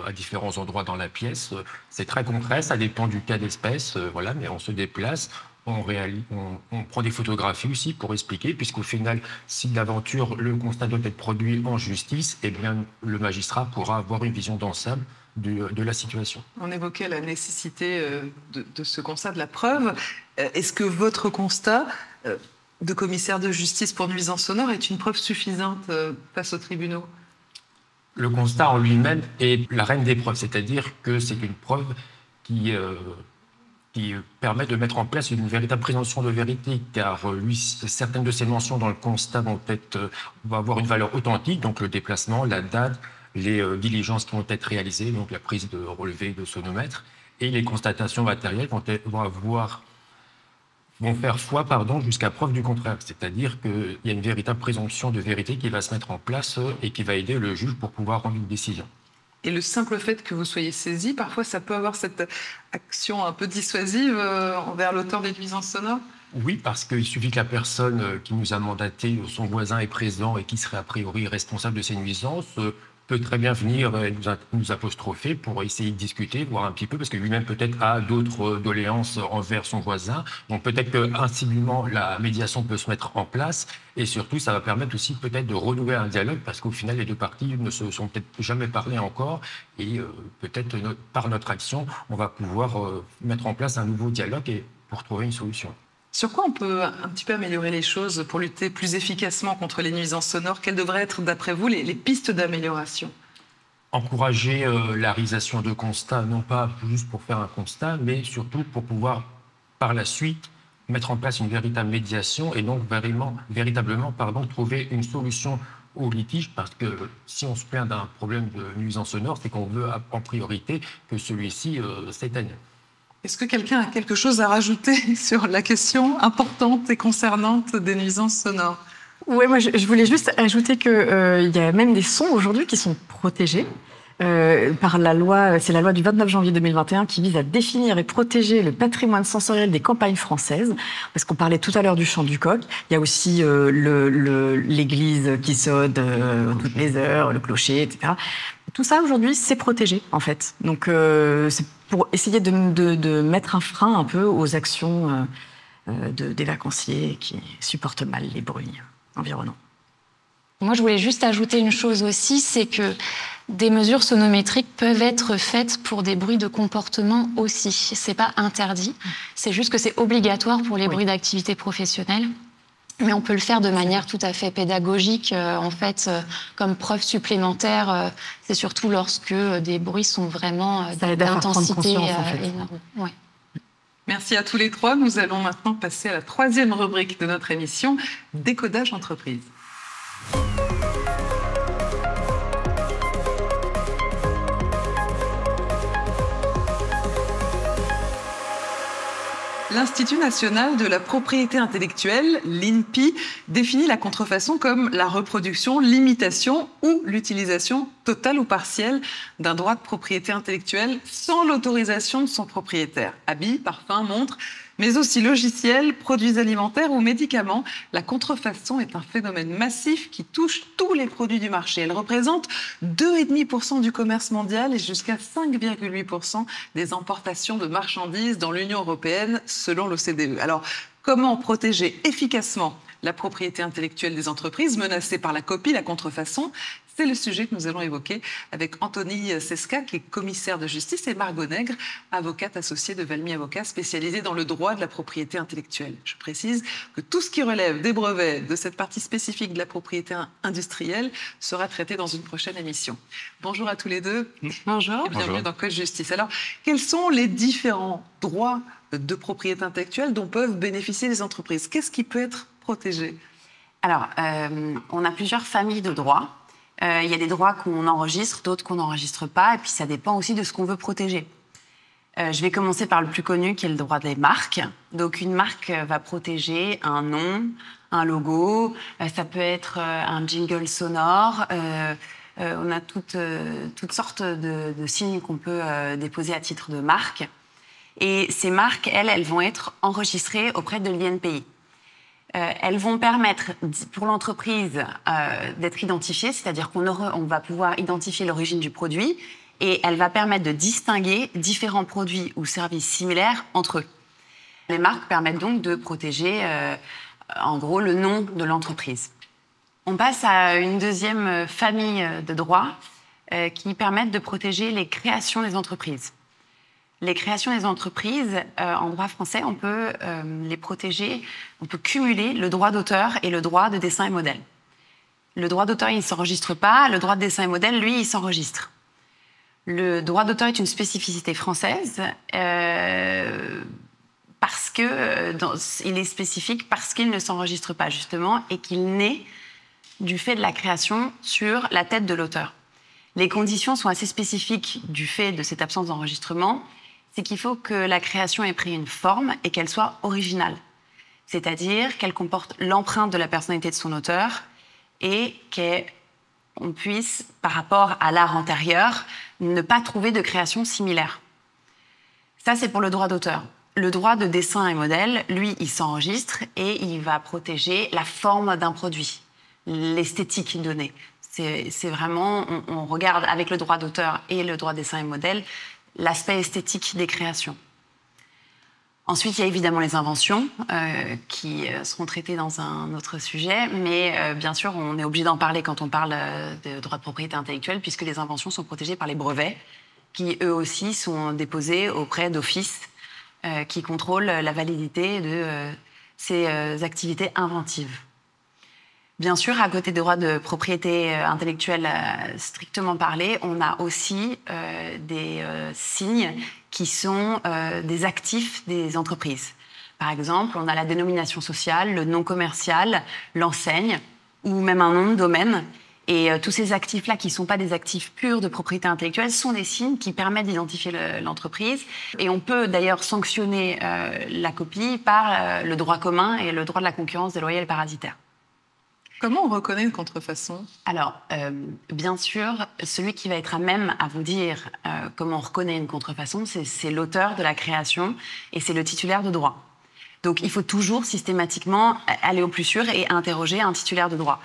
à différents endroits dans la pièce. C'est très concret, ça dépend du cas d'espèce, voilà, mais on se déplace. On prend des photographies aussi pour expliquer, puisqu'au final, si d'aventure le constat doit être produit en justice, eh bien, le magistrat pourra avoir une vision d'ensemble de la situation. On évoquait la nécessité de ce constat, de la preuve. Est-ce que votre constat de commissaire de justice pour nuisance sonore est une preuve suffisante face aux tribunaux? Le constat en lui-même est la reine des preuves, c'est-à-dire que c'est une preuve qui permet de mettre en place une véritable présomption de vérité, car certaines de ces mentions dans le constat vont avoir une valeur authentique, donc le déplacement, la date, les diligences qui vont être réalisées, donc la prise de relevé de sonomètre, et les constatations matérielles vont faire foi jusqu'à preuve du contraire. C'est-à-dire qu'il y a une véritable présomption de vérité qui va se mettre en place et qui va aider le juge pour pouvoir rendre une décision. Et le simple fait que vous soyez saisi, parfois ça peut avoir cette action un peu dissuasive envers l'auteur des nuisances sonores? Oui, parce qu'il suffit que la personne qui nous a mandaté, son voisin est présent et qui serait a priori responsable de ces nuisances, peut très bien venir nous apostropher pour essayer de discuter, voir un petit peu, parce que lui-même peut-être a d'autres doléances envers son voisin. Donc peut-être qu'insiblement la médiation peut se mettre en place, et surtout ça va permettre aussi peut-être de renouer un dialogue, parce qu'au final les deux parties ne se sont peut-être jamais parlé encore, et peut-être par notre action on va pouvoir mettre en place un nouveau dialogue et pour trouver une solution. Sur quoi on peut un petit peu améliorer les choses pour lutter plus efficacement contre les nuisances sonores? Quelles devraient être, d'après vous, les pistes d'amélioration? Encourager la réalisation de constats, non pas juste pour faire un constat, mais surtout pour pouvoir, par la suite, mettre en place une véritable médiation et donc véritablement trouver une solution au litige, parce que si on se plaint d'un problème de nuisance sonore, c'est qu'on veut en priorité que celui-ci s'éteigne. Est-ce que quelqu'un a quelque chose à rajouter sur la question importante et concernante des nuisances sonores? Oui, moi je voulais juste ajouter qu'il y a même des sons aujourd'hui qui sont protégés par la loi, c'est la loi du 29 janvier 2021 qui vise à définir et protéger le patrimoine sensoriel des campagnes françaises. Parce qu'on parlait tout à l'heure du chant du coq, il y a aussi l'église qui sonne toutes les heures, le clocher, etc. Tout ça aujourd'hui, c'est protégé en fait. Donc c'est pour essayer de mettre un frein un peu aux actions des vacanciers qui supportent mal les bruits environnants. Moi, je voulais juste ajouter une chose aussi, c'est que des mesures sonométriques peuvent être faites pour des bruits de comportement aussi. C'est pas interdit, c'est juste que c'est obligatoire pour les bruits d'activité professionnelle. Mais on peut le faire de manière tout à fait pédagogique. En fait, comme preuve supplémentaire, c'est surtout lorsque des bruits sont vraiment d'intensité énorme. Ouais. Merci à tous les trois. Nous allons maintenant passer à la troisième rubrique de notre émission, Décodage entreprise. L'Institut national de la propriété intellectuelle, l'INPI, définit la contrefaçon comme la reproduction, l'imitation ou l'utilisation totale ou partielle d'un droit de propriété intellectuelle sans l'autorisation de son propriétaire. Habits, parfums, montres, mais aussi logiciels, produits alimentaires ou médicaments. La contrefaçon est un phénomène massif qui touche tous les produits du marché. Elle représente 2,5% du commerce mondial et jusqu'à 5,8% des importations de marchandises dans l'Union européenne, selon l'OCDE. Alors, comment protéger efficacement la propriété intellectuelle des entreprises menacées par la copie, la contrefaçon? C'est le sujet que nous allons évoquer avec Anthony Sesca, qui est commissaire de justice, et Margot Nègre, avocate associée de Valmy Avocats, spécialisée dans le droit de la propriété intellectuelle. Je précise que tout ce qui relève des brevets de cette partie spécifique de la propriété industrielle sera traité dans une prochaine émission. Bonjour à tous les deux. Bonjour. Et bienvenue dans Code Justice. Alors, quels sont les différents droits de propriété intellectuelle dont peuvent bénéficier les entreprises? Qu'est-ce qui peut être protégé? Alors, on a plusieurs familles de droits. Il y a des droits qu'on enregistre, d'autres qu'on n'enregistre pas, et puis ça dépend aussi de ce qu'on veut protéger. Je vais commencer par le plus connu, qui est le droit des marques. Donc, une marque va protéger un nom, un logo, ça peut être un jingle sonore. On a toutes sortes de signes qu'on peut déposer à titre de marque. Et ces marques, elles vont être enregistrées auprès de l'INPI. Elles vont permettre pour l'entreprise d'être identifiée, c'est-à-dire qu'on va pouvoir identifier l'origine du produit, et elle va permettre de distinguer différents produits ou services similaires entre eux. Les marques permettent donc de protéger, en gros, le nom de l'entreprise. On passe à une deuxième famille de droits qui permettent de protéger les créations des entreprises. Les créations des entreprises, en droit français, on peut les protéger, on peut cumuler le droit d'auteur et le droit de dessin et modèle. Le droit d'auteur, il ne s'enregistre pas. Le droit de dessin et modèle, lui, il s'enregistre. Le droit d'auteur est une spécificité française parce que il est spécifique parce qu'il ne s'enregistre pas, justement, et qu'il naît du fait de la création sur la tête de l'auteur. Les conditions sont assez spécifiques du fait de cette absence d'enregistrement. C'est qu'il faut que la création ait pris une forme et qu'elle soit originale. C'est-à-dire qu'elle comporte l'empreinte de la personnalité de son auteur et qu'on puisse, par rapport à l'art antérieur, ne pas trouver de création similaire. Ça, c'est pour le droit d'auteur. Le droit de dessin et modèle, lui, il s'enregistre et il va protéger la forme d'un produit, l'esthétique donnée. C'est vraiment, on regarde avec le droit d'auteur et le droit de dessin et modèle, l'aspect esthétique des créations. Ensuite, il y a évidemment les inventions qui seront traitées dans un autre sujet, mais bien sûr, on est obligé d'en parler quand on parle de droit de propriété intellectuelle, puisque les inventions sont protégées par les brevets, qui eux aussi sont déposés auprès d'offices qui contrôlent la validité de ces activités inventives. Bien sûr, à côté des droits de propriété intellectuelle strictement parlé, on a aussi des signes qui sont des actifs des entreprises. Par exemple, on a la dénomination sociale, le nom commercial, l'enseigne ou même un nom de domaine. Et tous ces actifs-là, qui ne sont pas des actifs purs de propriété intellectuelle, sont des signes qui permettent d'identifier l'entreprise. Et on peut d'ailleurs sanctionner la copie par le droit commun et le droit de la concurrence déloyale et parasitaire. Comment on reconnaît une contrefaçon? Alors, bien sûr, celui qui va être à même à vous dire comment on reconnaît une contrefaçon, c'est l'auteur de la création et c'est le titulaire de droit. Donc, il faut toujours systématiquement aller au plus sûr et interroger un titulaire de droit.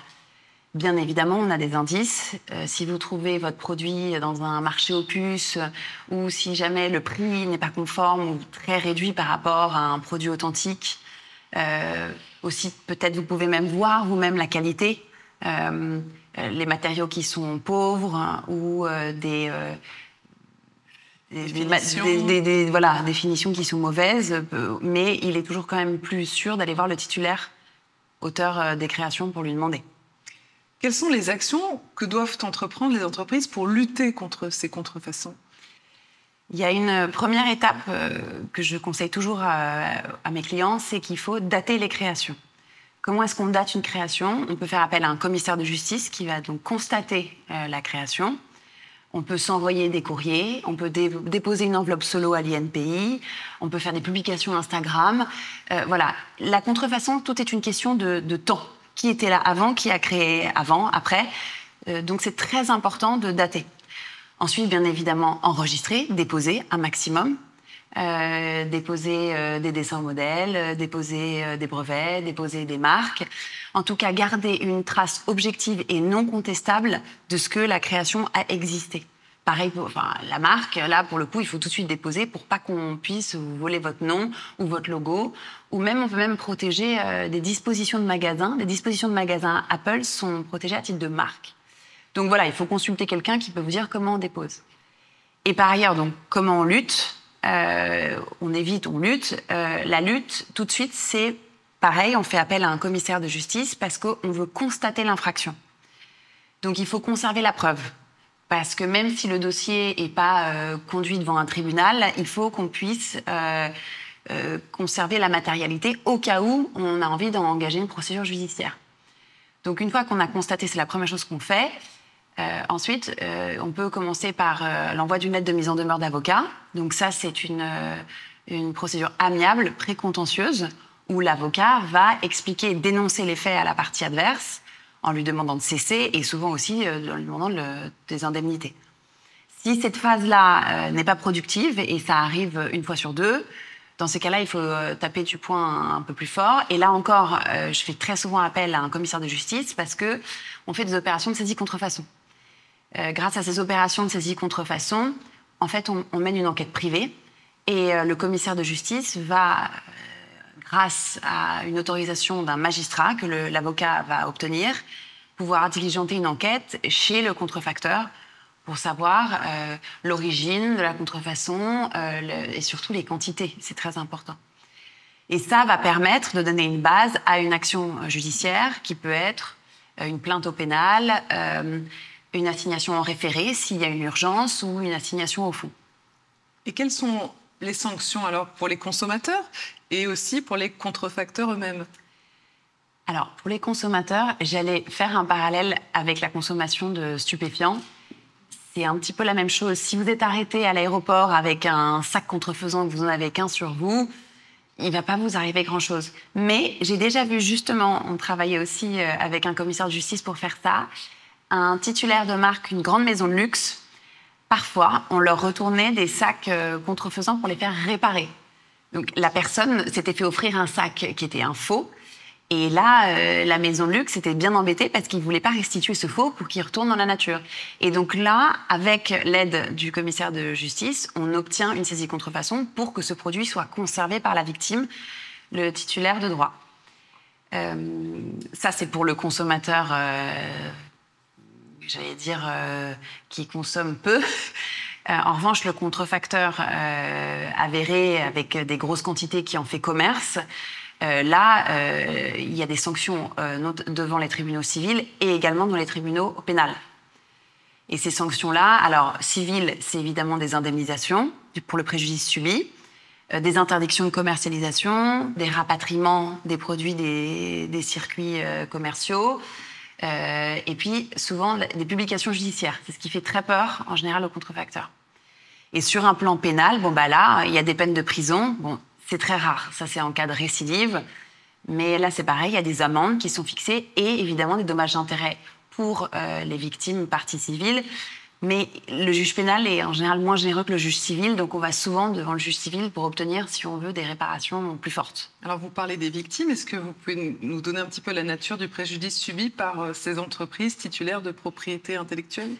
Bien évidemment, on a des indices. Si vous trouvez votre produit dans un marché aux puces ou si jamais le prix n'est pas conforme ou très réduit par rapport à un produit authentique, aussi, peut-être vous pouvez même voir vous-même la qualité, les matériaux qui sont pauvres ou des finitions qui sont mauvaises, mais il est toujours quand même plus sûr d'aller voir le titulaire, auteur des créations, pour lui demander. Quelles sont les actions que doivent entreprendre les entreprises pour lutter contre ces contrefaçons? Il y a une première étape que je conseille toujours à mes clients, c'est qu'il faut dater les créations. Comment est-ce qu'on date une création? On peut faire appel à un commissaire de justice qui va donc constater la création. On peut s'envoyer des courriers, on peut déposer une enveloppe solo à l'INPI, on peut faire des publications Instagram. Voilà, la contrefaçon, tout est une question de temps. Qui était là avant, qui a créé avant, après. Donc c'est très important de dater. Ensuite, bien évidemment, enregistrer, déposer un maximum. Déposer des dessins modèles, déposer des brevets, déposer des marques. En tout cas, garder une trace objective et non contestable de ce que la création a existé. Pareil pour la marque, là, pour le coup, il faut tout de suite déposer pour pas qu'on puisse vous voler votre nom ou votre logo. Ou même, on peut même protéger des dispositions de magasins. Les dispositions de magasins Apple sont protégées à titre de marque. Donc voilà, il faut consulter quelqu'un qui peut vous dire comment on dépose. Et par ailleurs, donc, comment on lutte ? On évite, on lutte. La lutte, tout de suite, c'est pareil, on fait appel à un commissaire de justice parce qu'on veut constater l'infraction. Donc il faut conserver la preuve. Parce que même si le dossier n'est pas conduit devant un tribunal, il faut qu'on puisse conserver la matérialité au cas où on a envie d'engager une procédure judiciaire. Donc une fois qu'on a constaté, c'est la première chose qu'on fait. Ensuite, on peut commencer par l'envoi d'une lettre de mise en demeure d'avocat. Donc ça, c'est une procédure amiable, précontentieuse, où l'avocat va expliquer et dénoncer les faits à la partie adverse en lui demandant de cesser et souvent aussi en lui demandant des indemnités. Si cette phase-là n'est pas productive, et ça arrive une fois sur deux, dans ces cas-là, il faut taper du poing un peu plus fort. Et là encore, je fais très souvent appel à un commissaire de justice parce qu'on fait des opérations de saisie-contrefaçon. Grâce à ces opérations de saisie-contrefaçon, en fait, on mène une enquête privée et le commissaire de justice va, grâce à une autorisation d'un magistrat que l'avocat va obtenir, pouvoir diligenter une enquête chez le contrefacteur pour savoir l'origine de la contrefaçon et surtout les quantités. C'est très important. Et ça va permettre de donner une base à une action judiciaire qui peut être une plainte au pénal, une assignation en référé s'il y a une urgence ou une assignation au fond. Et quelles sont les sanctions alors pour les consommateurs et aussi pour les contrefacteurs eux-mêmes ? Alors, pour les consommateurs, j'allais faire un parallèle avec la consommation de stupéfiants. C'est un petit peu la même chose. Si vous êtes arrêté à l'aéroport avec un sac contrefaisant, que vous n'en avez qu'un sur vous, il ne va pas vous arriver grand-chose. Mais j'ai déjà vu justement, on travaillait aussi avec un commissaire de justice pour faire ça, un titulaire de marque, une grande maison de luxe, parfois, on leur retournait des sacs contrefaisants pour les faire réparer. Donc la personne s'était fait offrir un sac qui était un faux. Et là, la maison de luxe était bien embêtée parce qu'ils ne voulaient pas restituer ce faux pour qu'il retourne dans la nature. Et donc là, avec l'aide du commissaire de justice, on obtient une saisie contrefaçon pour que ce produit soit conservé par la victime, le titulaire de droit. Ça, c'est pour le consommateur, j'allais dire, qui consomme peu. En revanche, le contrefacteur avéré avec des grosses quantités qui en fait commerce, là, il y a des sanctions devant les tribunaux civils et également dans les tribunaux pénals. Et ces sanctions-là, alors civiles, c'est évidemment des indemnisations pour le préjudice subi, des interdictions de commercialisation, des rapatriements des produits des circuits commerciaux, et puis souvent des publications judiciaires. C'est ce qui fait très peur en général aux contrefacteurs. Et sur un plan pénal, bon bah là, il y a des peines de prison. Bon, c'est très rare, ça c'est en cas de récidive. Mais là c'est pareil, il y a des amendes qui sont fixées et évidemment des dommages d'intérêt pour les victimes, parties civiles. Mais le juge pénal est en général moins généreux que le juge civil, donc on va souvent devant le juge civil pour obtenir, si on veut, des réparations plus fortes. Alors vous parlez des victimes, est-ce que vous pouvez nous donner un petit peu la nature du préjudice subi par ces entreprises titulaires de propriété intellectuelle ?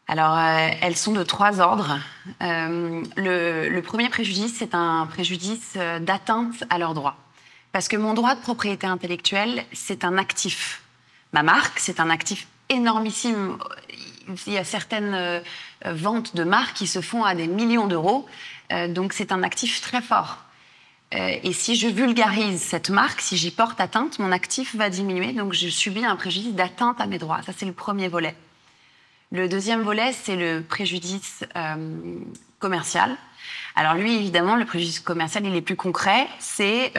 Alors, elles sont de 3 ordres. Le premier préjudice, c'est un préjudice d'atteinte à leurs droits. Parce que mon droit de propriété intellectuelle, c'est un actif. Ma marque, c'est un actif énormissime. Il y a certaines ventes de marques qui se font à des millions d'euros. Donc, c'est un actif très fort. Et si je vulgarise cette marque, si j'y porte atteinte, mon actif va diminuer. Donc, je subis un préjudice d'atteinte à mes droits. Ça, c'est le premier volet. Le deuxième volet, c'est le préjudice commercial. Alors lui, évidemment, le préjudice commercial, il est plus concret. C'est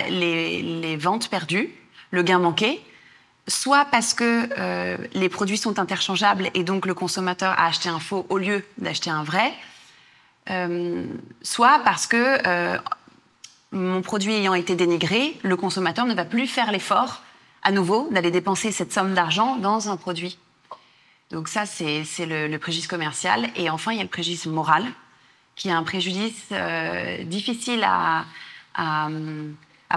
les ventes perdues, le gain manqué. soit parce que les produits sont interchangeables et donc le consommateur a acheté un faux au lieu d'acheter un vrai, soit parce que mon produit ayant été dénigré, le consommateur ne va plus faire l'effort à nouveau d'aller dépenser cette somme d'argent dans un produit. Donc ça, c'est le préjudice commercial. Et enfin, il y a le préjudice moral, qui est un préjudice difficile à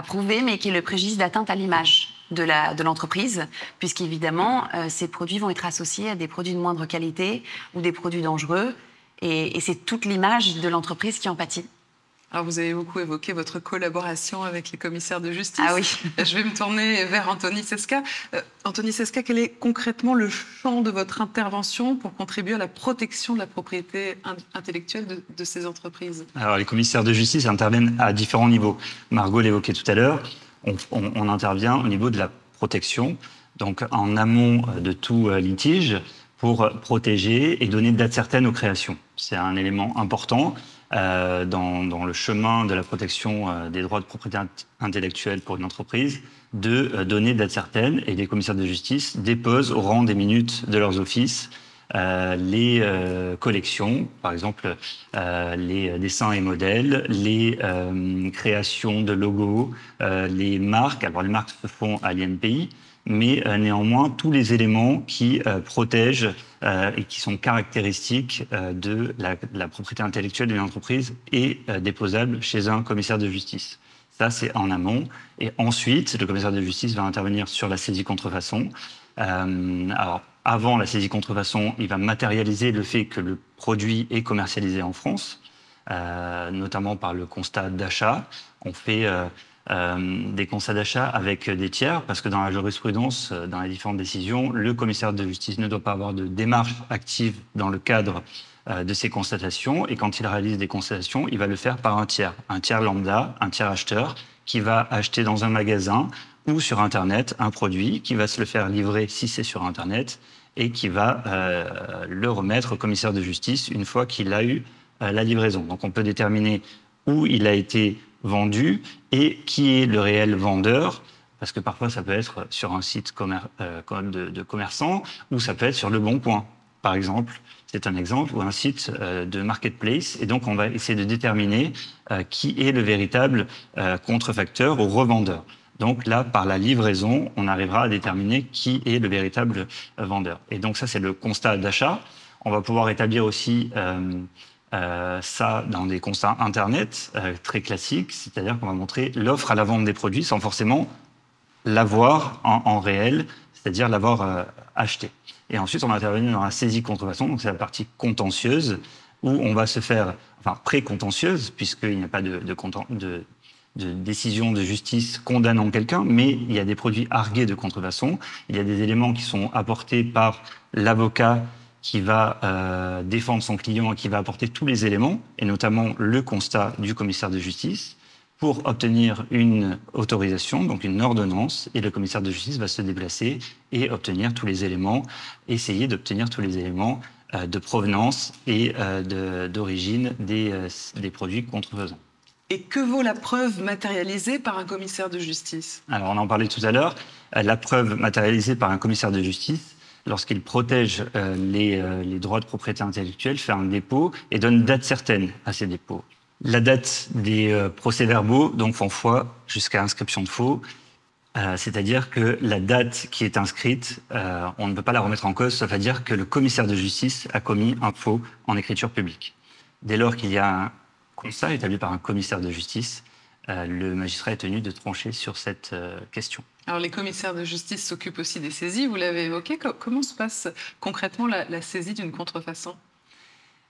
prouver, mais qui est le préjudice d'atteinte à l'image de l'entreprise, puisqu'évidemment, ces produits vont être associés à des produits de moindre qualité ou des produits dangereux. Et c'est toute l'image de l'entreprise qui en pâtit. Alors, vous avez beaucoup évoqué votre collaboration avec les commissaires de justice. Ah oui. Je vais me tourner vers Anthony Cesca. Anthony Cesca, quel est concrètement le champ de votre intervention pour contribuer à la protection de la propriété intellectuelle de ces entreprises? Alors, les commissaires de justice interviennent à différents niveaux. Margot l'évoquait tout à l'heure. On intervient au niveau de la protection, donc en amont de tout litige, pour protéger et donner une date certaine aux créations. C'est un élément important dans le chemin de la protection des droits de propriété intellectuelle pour une entreprise, de donner date certaine, et les commissaires de justice déposent au rang des minutes de leurs offices les collections, par exemple les dessins et modèles, les créations de logos, les marques. Alors les marques se font à l'INPI, mais néanmoins tous les éléments qui protègent et qui sont caractéristiques de la propriété intellectuelle d'une entreprise est déposable chez un commissaire de justice. Ça, c'est en amont. Et ensuite, le commissaire de justice va intervenir sur la saisie contrefaçon. Alors, avant la saisie contrefaçon, il va matérialiser le fait que le produit est commercialisé en France, notamment par le constat d'achat. On fait des constats d'achat avec des tiers, parce que dans la jurisprudence, dans les différentes décisions, le commissaire de justice ne doit pas avoir de démarche active dans le cadre de ces constatations, et quand il réalise des constatations, il va le faire par un tiers lambda, un tiers acheteur, qui va acheter dans un magasin ou sur Internet un produit, qui va se le faire livrer si c'est sur Internet, et qui va le remettre au commissaire de justice une fois qu'il a eu la livraison. Donc on peut déterminer où il a été vendu et qui est le réel vendeur, parce que parfois ça peut être sur un site de commerçant, ou ça peut être sur Le Bon Coin, par exemple. C'est un exemple, ou un site de marketplace, et donc on va essayer de déterminer qui est le véritable contrefacteur ou revendeur. Donc là, par la livraison, on arrivera à déterminer qui est le véritable vendeur. Et donc ça, c'est le constat d'achat. On va pouvoir établir aussi ça dans des constats Internet très classiques, c'est-à-dire qu'on va montrer l'offre à la vente des produits sans forcément l'avoir en réel, c'est-à-dire l'avoir acheté. Et ensuite, on va intervenir dans la saisie contrefaçon, donc c'est la partie contentieuse, où on va se faire, enfin pré-contentieuse, puisqu'il n'y a pas de décision de justice condamnant quelqu'un, mais il y a des produits argués de contrefaçon, il y a des éléments qui sont apportés par l'avocat qui va défendre son client et qui va apporter tous les éléments, et notamment le constat du commissaire de justice, pour obtenir une autorisation, donc une ordonnance, et le commissaire de justice va se déplacer et obtenir tous les éléments, essayer d'obtenir tous les éléments de provenance et d'origine des produits contrefaisants. Et que vaut la preuve matérialisée par un commissaire de justice? Alors, on en parlait tout à l'heure. La preuve matérialisée par un commissaire de justice, lorsqu'il protège les droits de propriété intellectuelle, fait un dépôt et donne une date certaine à ces dépôts. La date des procès-verbaux donc font foi jusqu'à inscription de faux, c'est-à-dire que la date qui est inscrite, on ne peut pas la remettre en cause, sauf à dire que le commissaire de justice a commis un faux en écriture publique. Dès lors qu'il y a un constat établi par un commissaire de justice, le magistrat est tenu de trancher sur cette question. Alors, les commissaires de justice s'occupent aussi des saisies, vous l'avez évoqué. Comment se passe concrètement la saisie d'une contrefaçon?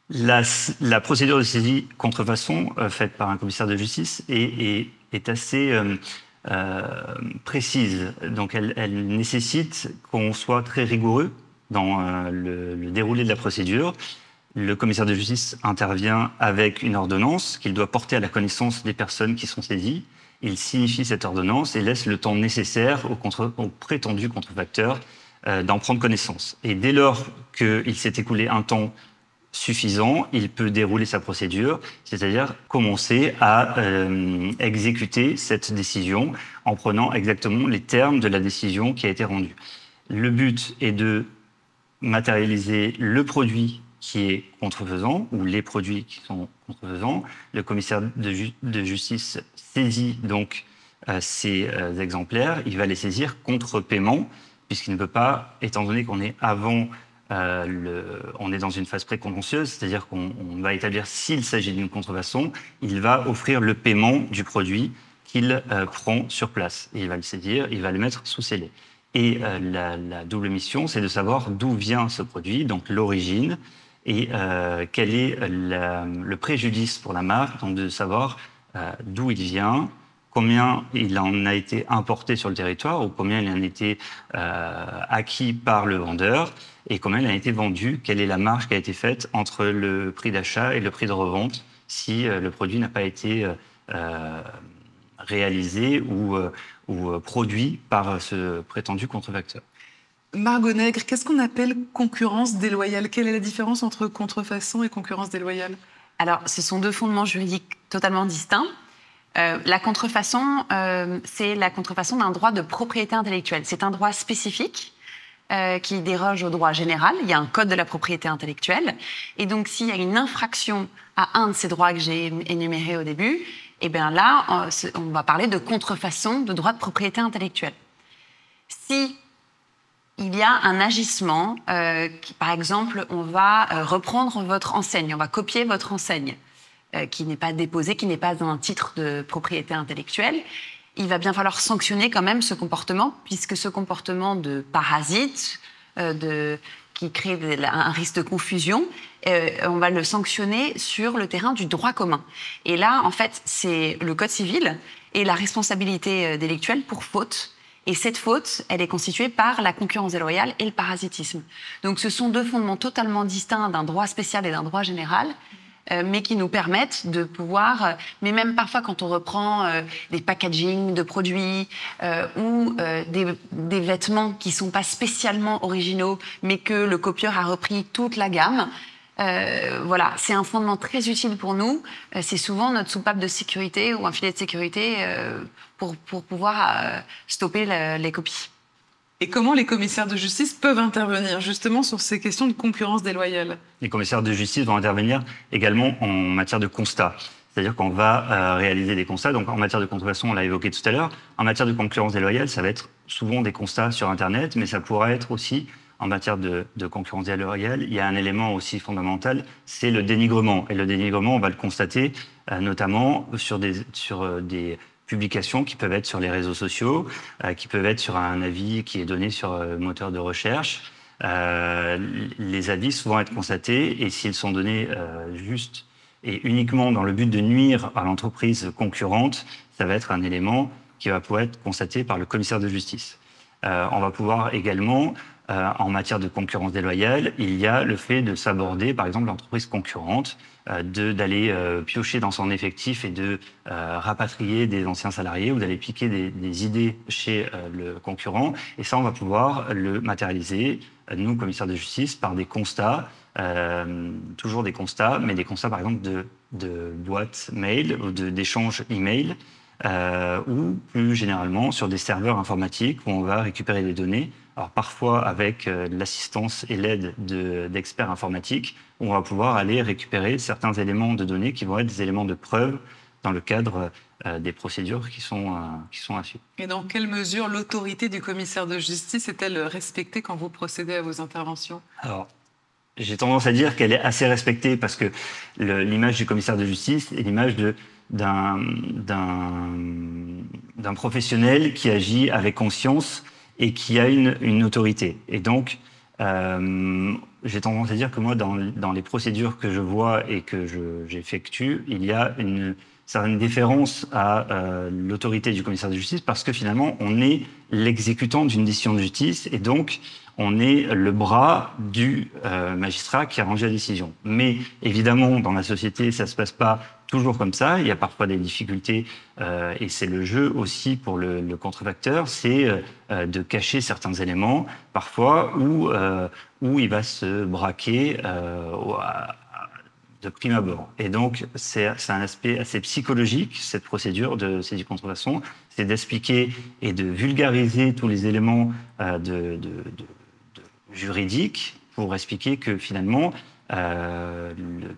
La procédure de saisie contrefaçon faite par un commissaire de justice est assez précise. Donc, elle nécessite qu'on soit très rigoureux dans le déroulé de la procédure. Le commissaire de justice intervient avec une ordonnance qu'il doit porter à la connaissance des personnes qui sont saisies. Il signifie cette ordonnance et laisse le temps nécessaire au prétendu contrefacteur d'en prendre connaissance. Et dès lors qu'il s'est écoulé un temps suffisant, il peut dérouler sa procédure, c'est-à-dire commencer à exécuter cette décision en prenant exactement les termes de la décision qui a été rendue. Le but est de matérialiser le produit qui est contrefaisant ou les produits qui sont contrefaisants. Le commissaire de justice saisit donc ces exemplaires. Il va les saisir contre paiement, puisqu'il ne peut pas, étant donné qu'on est avant, on est dans une phase précontentieuse, c'est-à-dire qu'on va établir s'il s'agit d'une contrefaçon, il va offrir le paiement du produit qu'il prend sur place. Et il va le saisir, il va le mettre sous scellé. Et la double mission, c'est de savoir d'où vient ce produit, donc l'origine, et quel est le préjudice pour la marque, donc de savoir d'où il vient, combien il en a été importé sur le territoire ou combien il en a été acquis par le vendeur et combien il a été vendu, quelle est la marge qui a été faite entre le prix d'achat et le prix de revente si le produit n'a pas été réalisé ou produit par ce prétendu contrefacteur. Margot Nègre, qu'est-ce qu'on appelle concurrence déloyale? Quelle est la différence entre contrefaçon et concurrence déloyale? Alors, ce sont deux fondements juridiques totalement distincts. La contrefaçon, c'est la contrefaçon d'un droit de propriété intellectuelle. C'est un droit spécifique qui déroge au droit général. Il y a un code de la propriété intellectuelle. Et donc, s'il y a une infraction à un de ces droits que j'ai énumérés au début, eh bien là, on va parler de contrefaçon de droit de propriété intellectuelle. Si il y a un agissement, par exemple, on va reprendre votre enseigne, on va copier votre enseigne, qui n'est pas déposée, qui n'est pas un titre de propriété intellectuelle, il va bien falloir sanctionner quand même ce comportement, puisque ce comportement de parasite, qui crée un risque de confusion, on va le sanctionner sur le terrain du droit commun. Et là, en fait, c'est le Code civil et la responsabilité délictuelle pour faute. Et cette faute, elle est constituée par la concurrence déloyale et le parasitisme. Donc ce sont deux fondements totalement distincts d'un droit spécial et d'un droit général, mais qui nous permettent de pouvoir, mais même parfois quand on reprend des packaging de produits ou des vêtements qui ne sont pas spécialement originaux, mais que le copieur a repris toute la gamme, voilà, c'est un fondement très utile pour nous. C'est souvent notre soupape de sécurité ou un filet de sécurité pour pouvoir stopper les copies. Et comment les commissaires de justice peuvent intervenir justement sur ces questions de concurrence déloyale? Les commissaires de justice vont intervenir également en matière de constat. C'est-à-dire qu'on va réaliser des constats. Donc en matière de contrefaçon, on l'a évoqué tout à l'heure. En matière de concurrence déloyale, ça va être souvent des constats sur Internet, mais ça pourra être aussi en matière de concurrence déloyale. Il y a un élément aussi fondamental, c'est le dénigrement. Et le dénigrement, on va le constater notamment sur des publications qui peuvent être sur les réseaux sociaux, qui peuvent être sur un avis qui est donné sur moteur de recherche. Les avis souvent être constatés et s'ils sont donnés juste et uniquement dans le but de nuire à l'entreprise concurrente, ça va être un élément qui va pouvoir être constaté par le commissaire de justice. On va pouvoir également, en matière de concurrence déloyale, il y a le fait de s'aborder, par exemple, l'entreprise concurrente, d'aller piocher dans son effectif et de rapatrier des anciens salariés ou d'aller piquer des idées chez le concurrent. Et ça, on va pouvoir le matérialiser, nous, commissaires de justice, par des constats, toujours des constats, mais des constats, par exemple, de boîtes mail ou d'échanges email, ou plus généralement sur des serveurs informatiques où on va récupérer des données. Alors parfois avec l'assistance et l'aide d'experts informatiques, on va pouvoir aller récupérer certains éléments de données qui vont être des éléments de preuve dans le cadre des procédures qui sont à suivre. Et dans quelle mesure l'autorité du commissaire de justice est-elle respectée quand vous procédez à vos interventions? Alors, j'ai tendance à dire qu'elle est assez respectée parce que l'image du commissaire de justice est l'image d'un professionnel qui agit avec conscience et qui a une autorité. Et donc, j'ai tendance à dire que moi, dans les procédures que je vois et que j'effectue, il y a une certaine déférence à l'autorité du commissaire de justice parce que finalement, on est l'exécutant d'une décision de justice et donc on est le bras du magistrat qui a rendu la décision. Mais évidemment, dans la société, ça ne se passe pas toujours comme ça. Il y a parfois des difficultés et c'est le jeu aussi pour le contrefacteur, c'est de cacher certains éléments, parfois où il va se braquer de prime abord. Et donc, c'est un aspect assez psychologique, cette procédure de saisie contrefaçon, c'est d'expliquer et de vulgariser tous les éléments juridiques pour expliquer que finalement,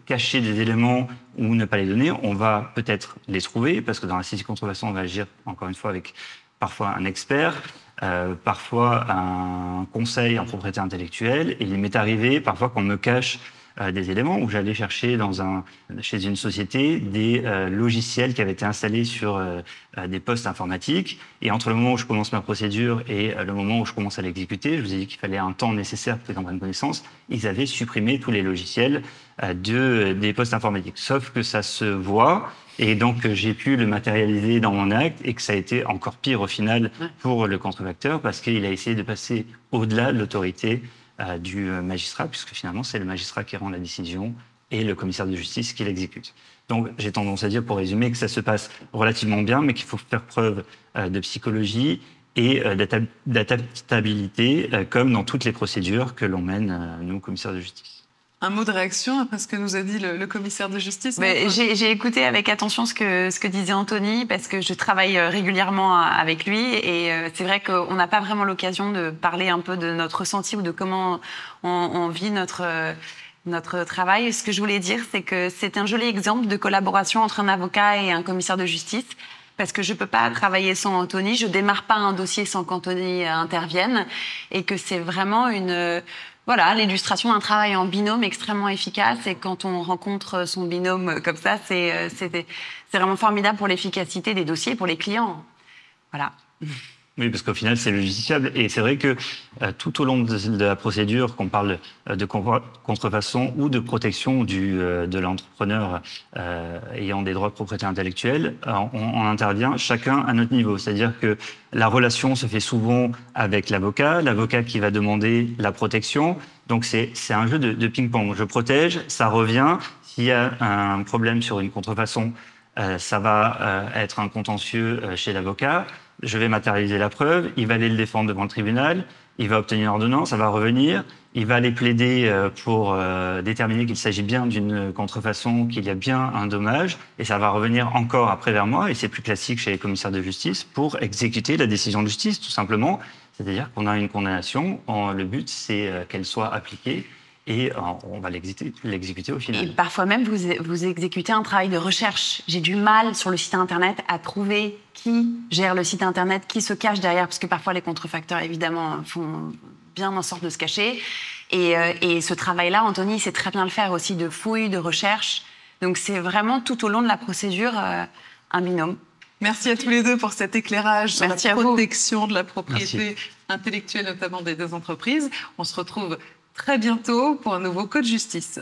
cacher des éléments ou ne pas les donner, on va peut-être les trouver, parce que dans la saisie contrefaçon, on va agir encore une fois avec parfois un expert, parfois un conseil en propriété intellectuelle, et il m'est arrivé parfois qu'on me cache des éléments où j'allais chercher chez une société des logiciels qui avaient été installés sur des postes informatiques. Et entre le moment où je commence ma procédure et le moment où je commence à l'exécuter, je vous ai dit qu'il fallait un temps nécessaire pour qu'ils en prennent connaissance, ils avaient supprimé tous les logiciels des postes informatiques. Sauf que ça se voit, et donc j'ai pu le matérialiser dans mon acte, et que ça a été encore pire au final pour le contrefacteur, parce qu'il a essayé de passer au-delà de l'autorité du magistrat, puisque finalement c'est le magistrat qui rend la décision et le commissaire de justice qui l'exécute. Donc j'ai tendance à dire, pour résumer, que ça se passe relativement bien, mais qu'il faut faire preuve de psychologie et d'adaptabilité, comme dans toutes les procédures que l'on mène, nous, commissaires de justice. Un mot de réaction après ce que nous a dit le commissaire de justice? J'ai écouté avec attention ce que disait Anthony, parce que je travaille régulièrement avec lui, et c'est vrai qu'on n'a pas vraiment l'occasion de parler un peu de notre ressenti ou de comment on vit notre travail. Ce que je voulais dire, c'est que c'est un joli exemple de collaboration entre un avocat et un commissaire de justice, parce que je ne peux pas travailler sans Anthony, je ne démarre pas un dossier sans qu'Anthony intervienne, et que c'est vraiment l'illustration d'un travail en binôme extrêmement efficace. Et quand on rencontre son binôme comme ça, c'est vraiment formidable pour l'efficacité des dossiers et pour les clients. Voilà. Oui, parce qu'au final, c'est le justiciable. Et c'est vrai que tout au long de la procédure, qu'on parle de contrefaçon ou de protection de l'entrepreneur ayant des droits de propriété intellectuelle, on intervient chacun à notre niveau. C'est-à-dire que la relation se fait souvent avec l'avocat qui va demander la protection. Donc c'est un jeu de ping-pong. Je protège, ça revient. S'il y a un problème sur une contrefaçon, ça va être un contentieux chez l'avocat. Je vais matérialiser la preuve, il va aller le défendre devant le tribunal, il va obtenir une ordonnance, ça va revenir, il va aller plaider pour déterminer qu'il s'agit bien d'une contrefaçon, qu'il y a bien un dommage, et ça va revenir encore après vers moi, et c'est plus classique chez les commissaires de justice, pour exécuter la décision de justice, tout simplement. C'est-à-dire qu'on a une condamnation, le but c'est qu'elle soit appliquée, et on va l'exécuter au final. Et parfois même, vous exécutez un travail de recherche. J'ai du mal sur le site Internet à trouver qui gère le site Internet, qui se cache derrière, parce que parfois les contrefacteurs, évidemment, font bien en sorte de se cacher. Et ce travail-là, Anthony sait très bien le faire aussi, de fouille, de recherche. Donc c'est vraiment tout au long de la procédure un binôme. Merci à tous les deux pour cet éclairage sur la protection de la propriété intellectuelle, notamment des deux entreprises. On se retrouve très bientôt pour un nouveau Code Justice.